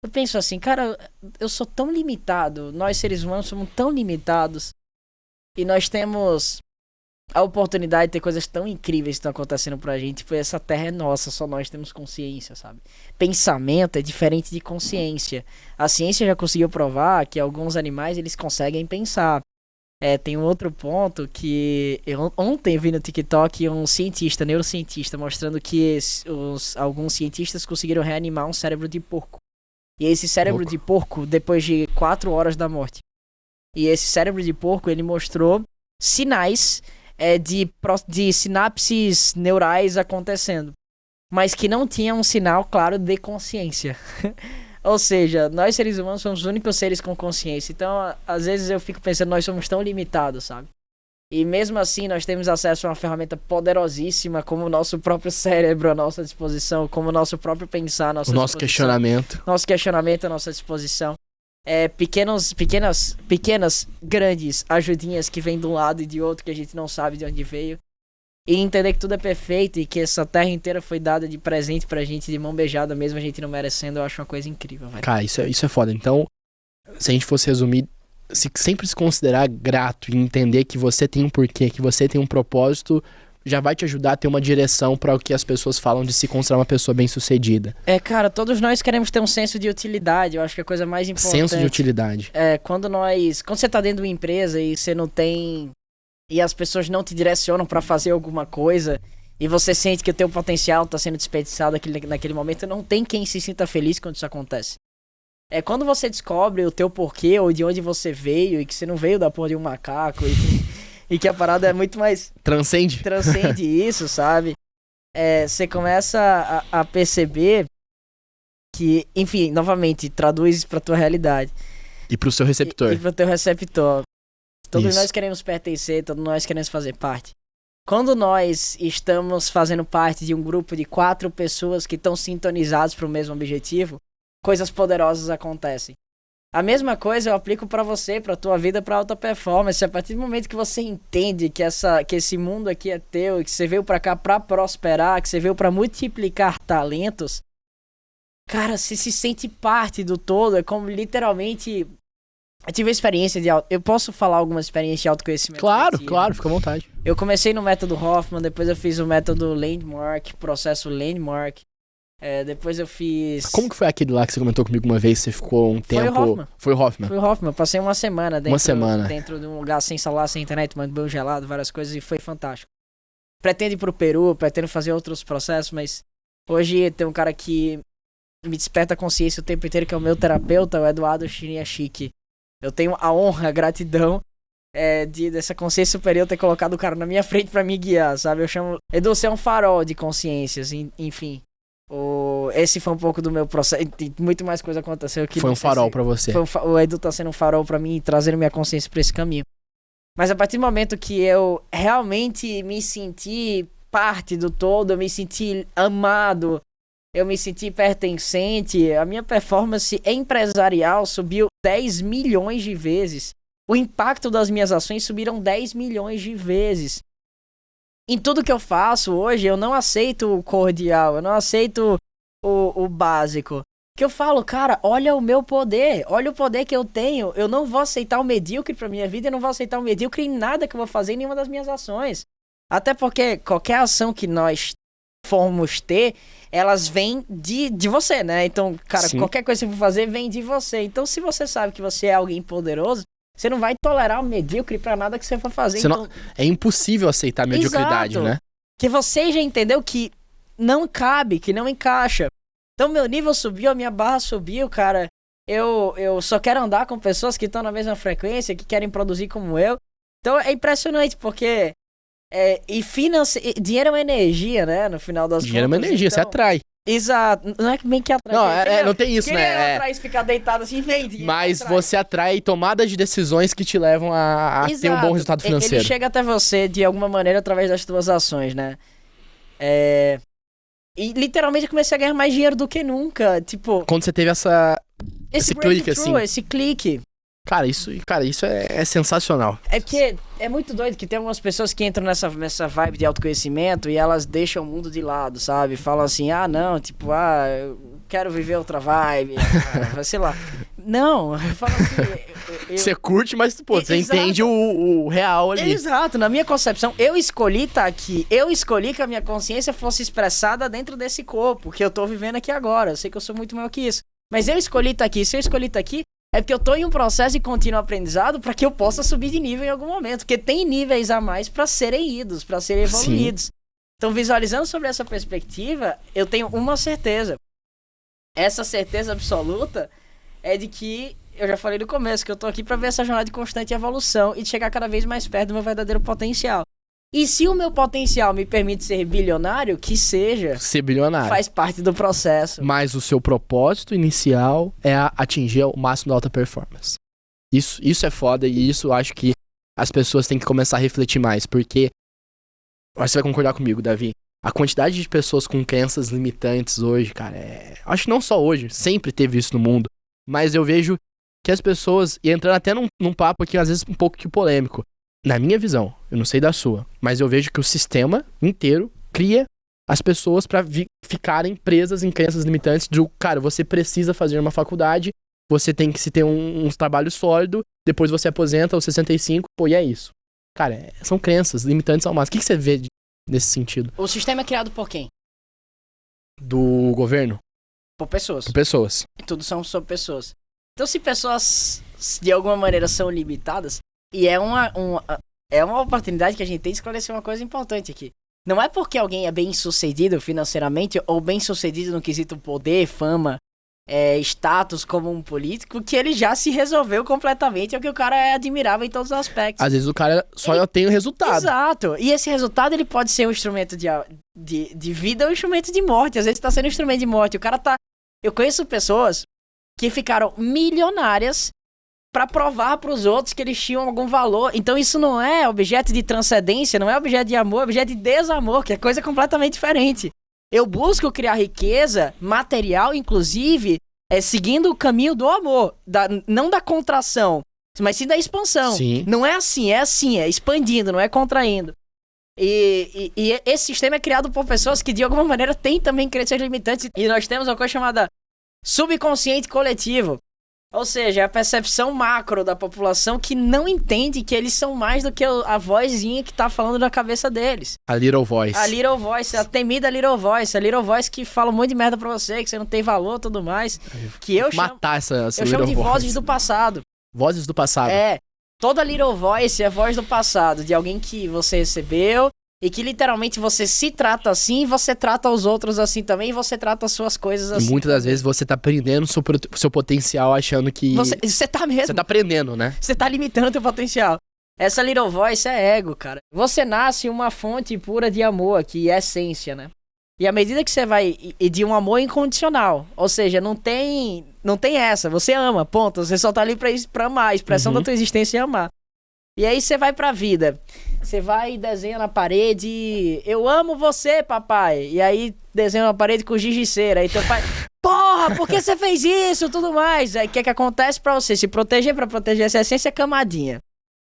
eu penso assim, cara, eu sou tão limitado, nós seres humanos somos tão limitados e nós temos a oportunidade de ter coisas tão incríveis que estão acontecendo pra gente, tipo, essa terra é nossa, só nós temos consciência, sabe? Pensamento é diferente de consciência. A ciência já conseguiu provar que alguns animais, eles conseguem pensar. Tem um outro ponto que eu ontem vi no TikTok um neurocientista, mostrando que alguns cientistas conseguiram reanimar um cérebro de porco. E esse cérebro de porco, depois de 4 horas da morte. E esse cérebro de porco, ele mostrou sinais de sinapses neurais acontecendo, mas que não tinha um sinal claro de consciência. Ou seja, nós seres humanos somos os únicos seres com consciência. Então, às vezes eu fico pensando, nós somos tão limitados, sabe? E mesmo assim, nós temos acesso a uma ferramenta poderosíssima, como o nosso próprio cérebro à nossa disposição, como o nosso próprio pensar à nossa disposição. Nosso questionamento. Nosso questionamento à nossa disposição. Pequenas, grandes ajudinhas que vêm de um lado e de outro, que a gente não sabe de onde veio. E entender que tudo é perfeito e que essa terra inteira foi dada de presente pra gente, de mão beijada, mesmo a gente não merecendo, eu acho uma coisa incrível, velho. Cara, isso é foda. Então, se a gente fosse resumir, sempre se considerar grato e entender que você tem um porquê, que você tem um propósito, já vai te ajudar a ter uma direção para o que as pessoas falam de se considerar uma pessoa bem-sucedida. Cara, todos nós queremos ter um senso de utilidade, eu acho que é a coisa mais importante. Senso de utilidade. Quando você tá dentro de uma empresa e você não tem... E as pessoas não te direcionam pra fazer alguma coisa e você sente que o teu potencial tá sendo desperdiçado naquele momento, não tem quem se sinta feliz quando isso acontece. Quando você descobre o teu porquê ou de onde você veio e que você não veio da porra de um macaco e que a parada é muito mais... Transcende isso, sabe? Você começa a perceber que, enfim, novamente, traduz isso pra tua realidade. E pro seu receptor. E pro teu receptor. Todos Isso. nós queremos pertencer, todos nós queremos fazer parte. Quando nós estamos fazendo parte de um grupo de 4 pessoas que estão sintonizados para o mesmo objetivo, coisas poderosas acontecem. A mesma coisa eu aplico para você, para tua vida, para alta performance. A partir do momento que você entende que esse mundo aqui é teu, que você veio para cá para prosperar, que você veio para multiplicar talentos, cara, você se sente parte do todo. É como literalmente... Eu tive a experiência eu posso falar algumas experiências de autoconhecimento? Claro, fica à vontade. Eu comecei no método Hoffman, depois eu fiz o método Landmark, processo Landmark. Depois eu fiz... Como que foi aquele lá que você comentou comigo uma vez, você ficou um tempo... Foi o Hoffman. Foi o Hoffman, eu passei uma semana dentro de um lugar sem celular, sem internet, tomando banho gelado, várias coisas, e foi fantástico. Pretendo ir pro Peru, pretendo fazer outros processos, mas hoje tem um cara que me desperta a consciência o tempo inteiro, que é o meu terapeuta, o Eduardo Chiriachique. Eu tenho a honra, a gratidão dessa consciência superior ter colocado o cara na minha frente pra me guiar, sabe? Eu chamo... Edu, você é um farol de consciências, enfim. Esse foi um pouco do meu processo. Muito mais coisa aconteceu. Foi um farol pra você. O Edu tá sendo um farol pra mim, trazendo minha consciência pra esse caminho. Mas a partir do momento que eu realmente me senti parte do todo, eu me senti amado, eu me senti pertencente, a minha performance empresarial subiu 10 milhões de vezes. O impacto das minhas ações subiram 10 milhões de vezes. Em tudo que eu faço hoje, eu não aceito o cordial, eu não aceito o básico. Que eu falo, cara, olha o meu poder, olha o poder que eu tenho. Eu não vou aceitar o medíocre pra minha vida, eu não vou aceitar o medíocre em nada que eu vou fazer, em nenhuma das minhas ações. Até porque qualquer ação que nós formos ter, elas vêm de você, né? Então, cara, Sim. qualquer coisa que você for fazer vem de você. Então, se você sabe que você é alguém poderoso, você não vai tolerar o medíocre pra nada que você for fazer. Você então... não- É impossível aceitar a mediocridade, Exato. né? Que você já entendeu que não cabe, que não encaixa. Então meu nível subiu, a minha barra subiu, cara. Eu só quero andar com pessoas que estão na mesma frequência, que querem produzir como eu. Então é impressionante, porque dinheiro é uma energia, né? No final das Dinheiro é uma contas. energia, você então... atrai. Exato. Não é bem que atrai. Não, não tem isso, Quem né? é atrás ficar deitado assim, vem dinheiro. Mas atrai. você atrai tomadas de decisões que te levam a ter um bom resultado financeiro. Ele chega até você de alguma maneira através das suas ações, né? E literalmente eu comecei a ganhar mais dinheiro do que nunca. Tipo, Quando você teve esse clique, breakthrough, assim. esse clique. Cara, isso é sensacional. É porque é muito doido que tem algumas pessoas que entram nessa vibe de autoconhecimento e elas deixam o mundo de lado, sabe? Falam assim, não, tipo, eu quero viver outra vibe, sei lá. Não, eu falo assim... Você curte, mas, pô, você Exato. entende o real ali. Exato, na minha concepção, eu escolhi estar aqui. Eu escolhi que a minha consciência fosse expressada dentro desse corpo que eu tô vivendo aqui agora. Eu sei que eu sou muito maior que isso. Mas eu escolhi estar aqui. Se eu escolhi estar aqui, é porque eu tô em um processo de contínuo aprendizado para que eu possa subir de nível em algum momento. Porque tem níveis a mais para serem idos, para serem evoluídos. Sim. Então, visualizando sobre essa perspectiva, eu tenho uma certeza. Essa certeza absoluta é de que, eu já falei no começo, que eu tô aqui para ver essa jornada de constante evolução e de chegar cada vez mais perto do meu verdadeiro potencial. E se o meu potencial me permite ser bilionário, que seja. Ser bilionário. Faz parte do processo. Mas o seu propósito inicial é atingir o máximo da alta performance. Isso é foda e isso eu acho que as pessoas têm que começar a refletir mais, porque você vai concordar comigo, Davi. A quantidade de pessoas com crenças limitantes hoje, cara, acho que não só hoje, sempre teve isso no mundo, mas eu vejo que as pessoas, e entrando até num papo aqui, às vezes um pouco que polêmico, na minha visão, eu não sei da sua, mas eu vejo que o sistema inteiro cria as pessoas pra ficarem presas em crenças limitantes do, cara, você precisa fazer uma faculdade, você tem que se ter um trabalho sólido, depois você aposenta aos 65, pô, e é isso. Cara, são crenças limitantes ao máximo. O que você vê nesse sentido? O sistema é criado por quem? Do governo? Por pessoas. Por pessoas. E tudo são sobre pessoas. Então, se pessoas de alguma maneira são limitadas, e é uma oportunidade que a gente tem de esclarecer uma coisa importante aqui. Não é porque alguém é bem sucedido financeiramente ou bem sucedido no quesito poder, fama, status como um político, que ele já se resolveu completamente, ou que o cara é admirável em todos os aspectos. Às vezes o cara só tem o resultado. Exato. E esse resultado ele pode ser um instrumento de vida ou um instrumento de morte. Às vezes tá sendo um instrumento de morte. O cara tá... Eu conheço pessoas que ficaram milionárias pra provar pros outros que eles tinham algum valor. Então isso não é objeto de transcendência, não é objeto de amor, é objeto de desamor, que é coisa completamente diferente. Eu busco criar riqueza material, inclusive, seguindo o caminho do amor, não da contração, mas sim da expansão. Sim. Não é assim, é expandindo, não é contraindo. E esse sistema é criado por pessoas que de alguma maneira têm também crenças limitantes. E nós temos uma coisa chamada subconsciente coletivo. Ou seja, a percepção macro da população que não entende que eles são mais do que a vozinha que tá falando na cabeça deles. A little voice. A little voice, a temida little voice. A little voice que fala um monte de merda pra você, que você não tem valor e tudo mais. Que eu chamo... Matar essa eu little chamo de voice. vozes do passado. Vozes do passado. Toda little voice é voz do passado, de alguém que você recebeu e que literalmente você se trata assim, você trata os outros assim também, e você trata as suas coisas assim. E muitas das vezes você tá prendendo o seu potencial achando que... Você tá mesmo. Você tá prendendo, né? Você tá limitando o teu potencial. Essa little voice é ego, cara. Você nasce uma fonte pura de amor, que é essência, né? E à medida que você vai... E de um amor incondicional. Ou seja, não tem essa. Você ama, ponto. Você só tá ali pra amar. A expressão da tua existência é amar. E aí você vai pra vida. Você vai e desenha na parede... Eu amo você, papai. E aí desenha na parede com giz de cera. Aí teu pai... Porra, por que você fez isso? Tudo mais. Aí o que acontece pra você? Se proteger, pra proteger essa essência, é camadinha.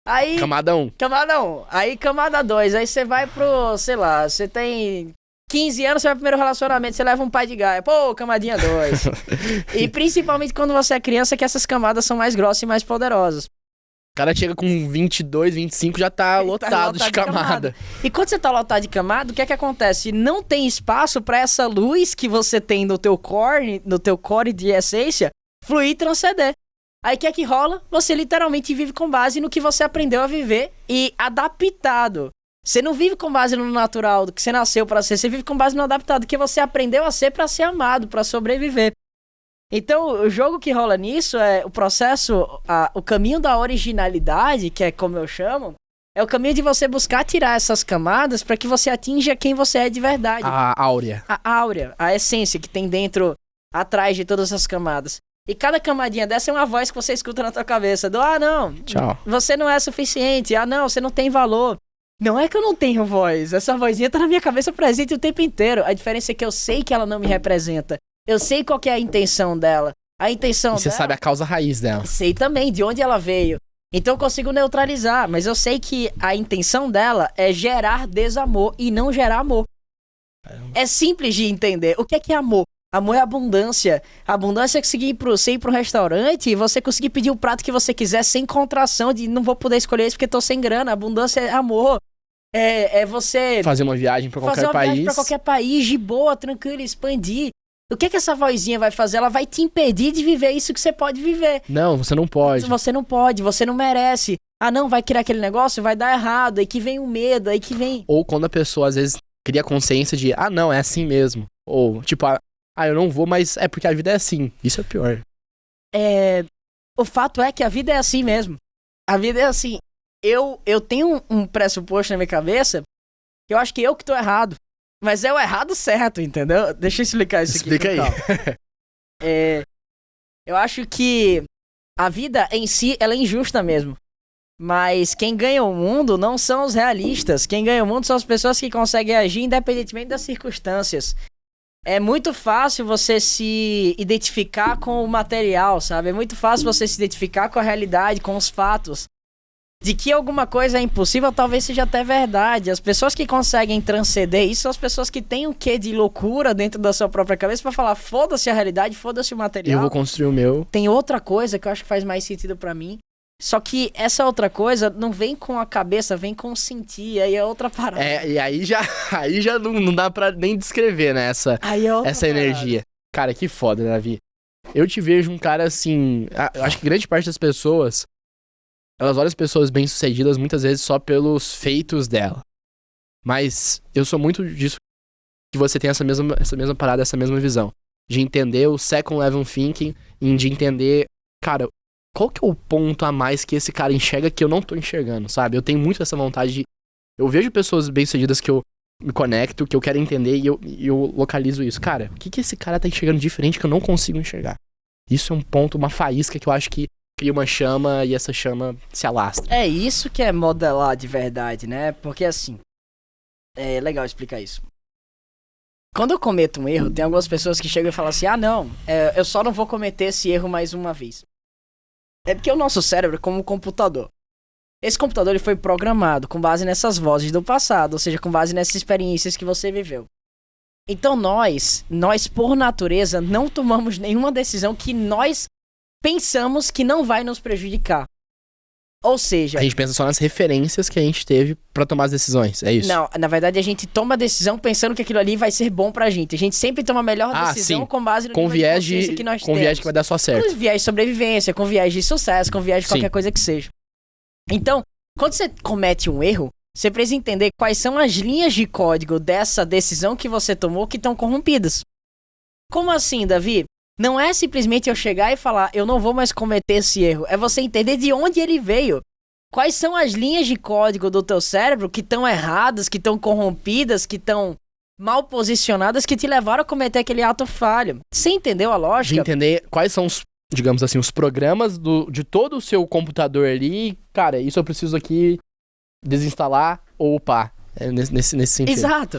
Aí... Camada 1. Camada 1. Aí camada 2. Aí você vai pro... Sei lá, você tem 15 anos, você vai pro primeiro relacionamento, você leva um pai de gaia. Pô, camadinha 2. E principalmente quando você é criança, que essas camadas são mais grossas e mais poderosas. O cara chega com 22, 25, já tá lotado de camada. E quando você tá lotado de camada, o que é que acontece? Não tem espaço pra essa luz que você tem no teu core de essência, fluir e transcender. Aí o que é que rola? Você literalmente vive com base no que você aprendeu a viver e adaptado. Você não vive com base no natural, do que você nasceu pra ser, você vive com base no adaptado, que você aprendeu a ser pra ser amado, pra sobreviver. Então, o jogo que rola nisso é o processo, o caminho da originalidade, que é como eu chamo, é o caminho de você buscar tirar essas camadas para que você atinja quem você é de verdade. A áurea. A áurea, a essência que tem dentro, atrás de todas essas camadas. E cada camadinha dessa é uma voz que você escuta na tua cabeça, do não, tchau, você não é suficiente, não, você não tem valor. Não é que eu não tenho voz, essa vozinha tá na minha cabeça presente o tempo inteiro. A diferença é que eu sei que ela não me representa. Eu sei qual que é a intenção dela. A intenção dela... E você sabe a causa raiz dela. Sei também de onde ela veio. Então eu consigo neutralizar. Mas eu sei que a intenção dela é gerar desamor e não gerar amor. É simples de entender. O que é amor? Amor é abundância. A abundância é conseguir você ir pro restaurante e você conseguir pedir o prato que você quiser sem contração de não vou poder escolher isso porque tô sem grana. A abundância é amor. É você... Fazer uma viagem pra qualquer país. Viagem pra qualquer país, de boa, tranquilo, expandir. O que essa vozinha vai fazer? Ela vai te impedir de viver isso que você pode viver. Não, você não pode. Você não pode, você não merece. Não, vai criar aquele negócio, vai dar errado. Aí que vem o medo, aí que vem... Ou quando a pessoa, às vezes, cria consciência de, não, é assim mesmo. Ou, tipo, eu não vou, mas é porque a vida é assim. Isso é pior. O fato é que a vida é assim mesmo. A vida é assim. Eu tenho um pressuposto na minha cabeça que eu acho que eu que tô errado. Mas é o errado certo, entendeu? Deixa eu explicar isso aqui. Explica aí. Eu acho que a vida em si, ela é injusta mesmo. Mas quem ganha o mundo não são os realistas. Quem ganha o mundo são as pessoas que conseguem agir independentemente das circunstâncias. É muito fácil você se identificar com o material, sabe? É muito fácil você se identificar com a realidade, com os fatos. De que alguma coisa é impossível, talvez seja até verdade. As pessoas que conseguem transcender isso são as pessoas que têm um quê de loucura dentro da sua própria cabeça pra falar, foda-se a realidade, foda-se o material. Eu vou construir o meu. Tem outra coisa que eu acho que faz mais sentido pra mim. Só que essa outra coisa não vem com a cabeça, vem com o sentir, aí é outra parada. E aí já não dá pra nem descrever, né, essa energia. Cara, que foda, Davi. Eu te vejo um cara assim, eu acho que grande parte das pessoas, elas olham as pessoas bem-sucedidas muitas vezes só pelos feitos dela. Mas eu sou muito disso que você tem essa mesma parada, essa mesma visão. De entender o second level thinking e de entender, cara, qual que é o ponto a mais que esse cara enxerga que eu não tô enxergando, sabe? Eu tenho muito essa vontade de... Eu vejo pessoas bem-sucedidas que eu me conecto, que eu quero entender e eu localizo isso. Cara, o que esse cara tá enxergando diferente que eu não consigo enxergar? Isso é um ponto, uma faísca que eu acho que cria uma chama e essa chama se alastra. É isso que é modelar de verdade, né? Porque assim, é legal explicar isso. Quando eu cometo um erro, tem algumas pessoas que chegam e falam assim, eu só não vou cometer esse erro mais uma vez. É porque o nosso cérebro é como um computador. Esse computador ele foi programado com base nessas vozes do passado, ou seja, com base nessas experiências que você viveu. Então nós por natureza, não tomamos nenhuma decisão que nós pensamos que não vai nos prejudicar. Ou seja... A gente pensa só nas referências que a gente teve pra tomar as decisões, é isso? Não, na verdade a gente toma a decisão pensando que aquilo ali vai ser bom pra gente. A gente sempre toma a melhor decisão sim. com base no nível de consciência que nós temos. Com viés que vai dar só certo. Com viés de sobrevivência, com viés de sucesso, com viés de qualquer coisa que seja. Então, quando você comete um erro, você precisa entender quais são as linhas de código dessa decisão que você tomou que estão corrompidas. Como assim, Davi? Não é simplesmente eu chegar e falar, eu não vou mais cometer esse erro. É você entender de onde ele veio. Quais são as linhas de código do teu cérebro que estão erradas, que estão corrompidas, que estão mal posicionadas, que te levaram a cometer aquele ato falho. Você entendeu a lógica? De entender quais são os, digamos assim, os programas de todo o seu computador ali. Cara, isso eu preciso aqui desinstalar ou upar. Nesse sentido. Exato.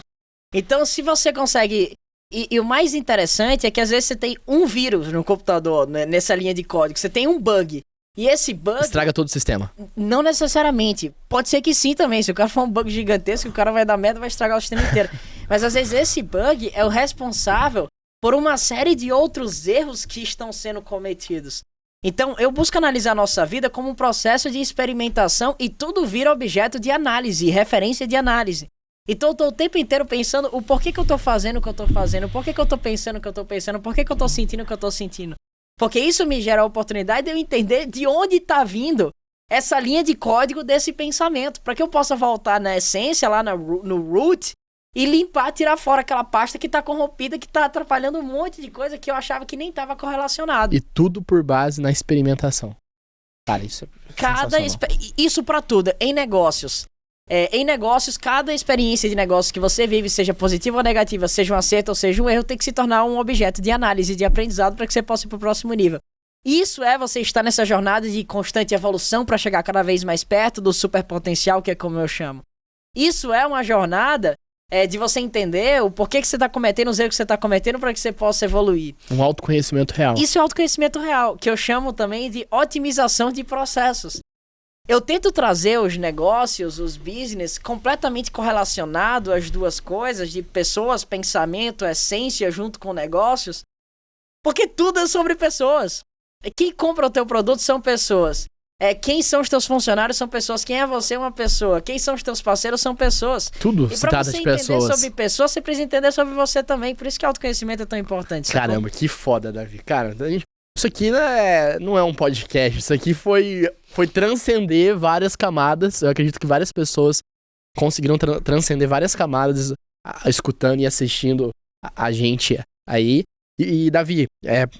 Então, se você consegue... E o mais interessante é que às vezes você tem um vírus no computador, né, nessa linha de código. Você tem um bug. E esse bug... Estraga todo o sistema. Não necessariamente. Pode ser que sim também. Se o cara for um bug gigantesco, o cara vai dar merda, vai estragar o sistema inteiro. Mas às vezes esse bug é o responsável por uma série de outros erros que estão sendo cometidos. Então, eu busco analisar a nossa vida como um processo de experimentação e tudo vira objeto de análise, referência de análise. Então, eu tô o tempo inteiro pensando o porquê que eu tô fazendo o que eu tô fazendo, porquê que eu tô pensando o que eu tô pensando, porquê que eu tô sentindo o que eu tô sentindo. Porque isso me gera a oportunidade de eu entender de onde tá vindo essa linha de código desse pensamento, para que eu possa voltar na essência, lá no root, e limpar, tirar fora aquela pasta que tá corrompida, que tá atrapalhando um monte de coisa que eu achava que nem tava correlacionado. E tudo por base na experimentação. Cara, isso é Isso pra tudo, em negócios. Em negócios, cada experiência de negócio que você vive, seja positiva ou negativa, seja um acerto ou seja um erro, tem que se tornar um objeto de análise, de aprendizado, para que você possa ir pro próximo nível. Isso é você estar nessa jornada de constante evolução para chegar cada vez mais perto do superpotencial, que é como eu chamo. Isso é uma jornada de você entender o porquê que você está cometendo, os erros que você está cometendo, para que você possa evoluir. Um autoconhecimento real. Isso é autoconhecimento real, que eu chamo também de otimização de processos. Eu tento trazer os negócios, os business, completamente correlacionado às duas coisas, de pessoas, pensamento, essência, junto com negócios, porque tudo é sobre pessoas. Quem compra o teu produto são pessoas. Quem são os teus funcionários são pessoas. Quem é você é uma pessoa. Quem são os teus parceiros são pessoas. Tudo e se trata de pessoas. E pra você entender sobre pessoas, você precisa entender sobre você também. Por isso que o autoconhecimento é tão importante. Caramba, que foda, Davi. Cara, isso aqui não é um podcast. Isso aqui foi transcender várias camadas. Eu acredito que várias pessoas conseguiram transcender várias camadas escutando e assistindo a gente aí. E Davi,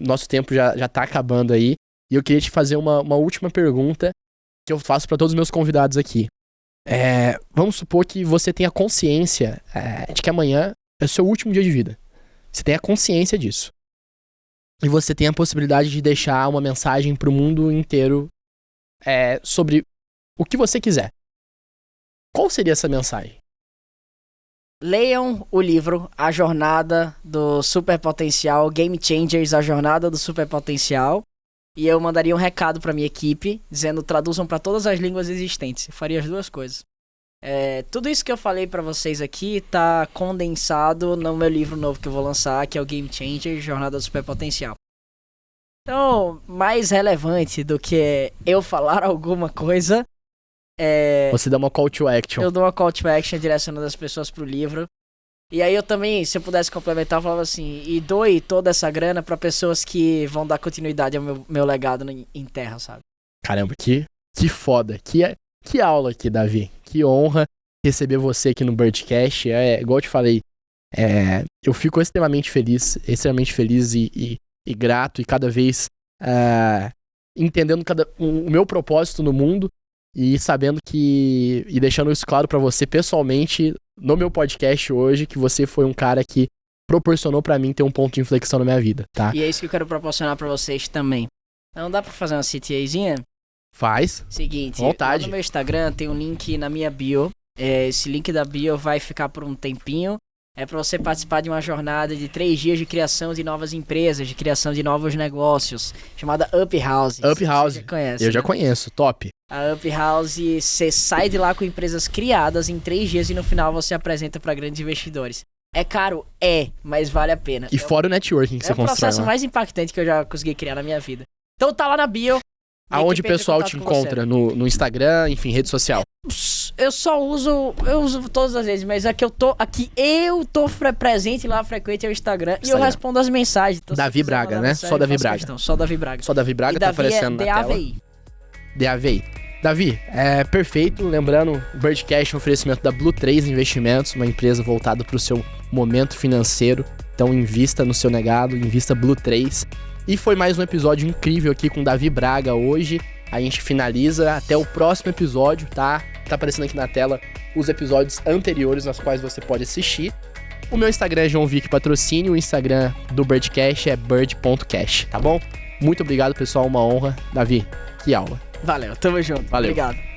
nosso tempo já tá acabando aí. E eu queria te fazer uma última pergunta que eu faço para todos os meus convidados aqui. Vamos supor que você tenha consciência de que amanhã é o seu último dia de vida. Você tenha consciência disso. E você tem a possibilidade de deixar uma mensagem pro mundo inteiro sobre o que você quiser. Qual seria essa mensagem? Leiam o livro A Jornada do Superpotencial, Game Changers, A Jornada do Superpotencial. E eu mandaria um recado pra minha equipe, dizendo traduzam pra todas as línguas existentes. Eu faria as duas coisas. Tudo isso que eu falei pra vocês aqui tá condensado no meu livro novo que eu vou lançar, que é o Game Changer, Jornada do Superpotencial. Então, mais relevante do que eu falar alguma coisa, você dá uma call to action. Eu dou uma call to action direcionando as pessoas pro livro. E aí eu também, se eu pudesse complementar, eu falava assim, e doe toda essa grana pra pessoas que vão dar continuidade ao meu legado em terra, sabe? Caramba, que foda. Que aula aqui, Davi. Que honra receber você aqui no Birdcast. Igual eu te falei, eu fico extremamente feliz e grato e cada vez entendendo o meu propósito no mundo e sabendo e deixando isso claro pra você pessoalmente no meu podcast hoje, que você foi um cara que proporcionou pra mim ter um ponto de inflexão na minha vida, tá? E é isso que eu quero proporcionar pra vocês também. Não dá pra fazer uma CTAzinha? Faz. Seguinte, vontade. Lá no meu Instagram tem um link na minha bio. Esse link da bio vai ficar por um tempinho. É pra você participar de uma jornada de 3 dias de criação de novas empresas, de criação de novos negócios, chamada Up House. Up House. Você já conhece, eu já conheço, top. A Up House, você sai de lá com empresas criadas em 3 dias e no final você apresenta pra grandes investidores. É caro? Mas vale a pena. E fora o networking que você constrói. É o processo mais impactante que eu já consegui criar na minha vida. Então tá lá na bio. Aonde o pessoal te encontra? No Instagram, enfim, rede social? Eu uso todas as vezes, mas aqui eu tô presente lá, frequente é o Instagram. E eu respondo as mensagens. Então, Davi Braga, né? Só Davi Braga. Só Davi Braga. Só Davi Braga, tá aparecendo na tela. DAVI. Davi, perfeito. Lembrando, o Birdcast é um oferecimento da Blue 3 Investimentos, uma empresa voltada para o seu momento financeiro. Então, invista no seu negado, invista Blue 3. E foi mais um episódio incrível aqui com o Davi Braga hoje. A gente finaliza até o próximo episódio, tá? Tá aparecendo aqui na tela os episódios anteriores nas quais você pode assistir. O meu Instagram é João Vick Patrocínio, o Instagram do Birdcast é bird.cast, tá bom? Muito obrigado, pessoal, uma honra. Davi, que aula. Valeu, tamo junto. Valeu. Obrigado.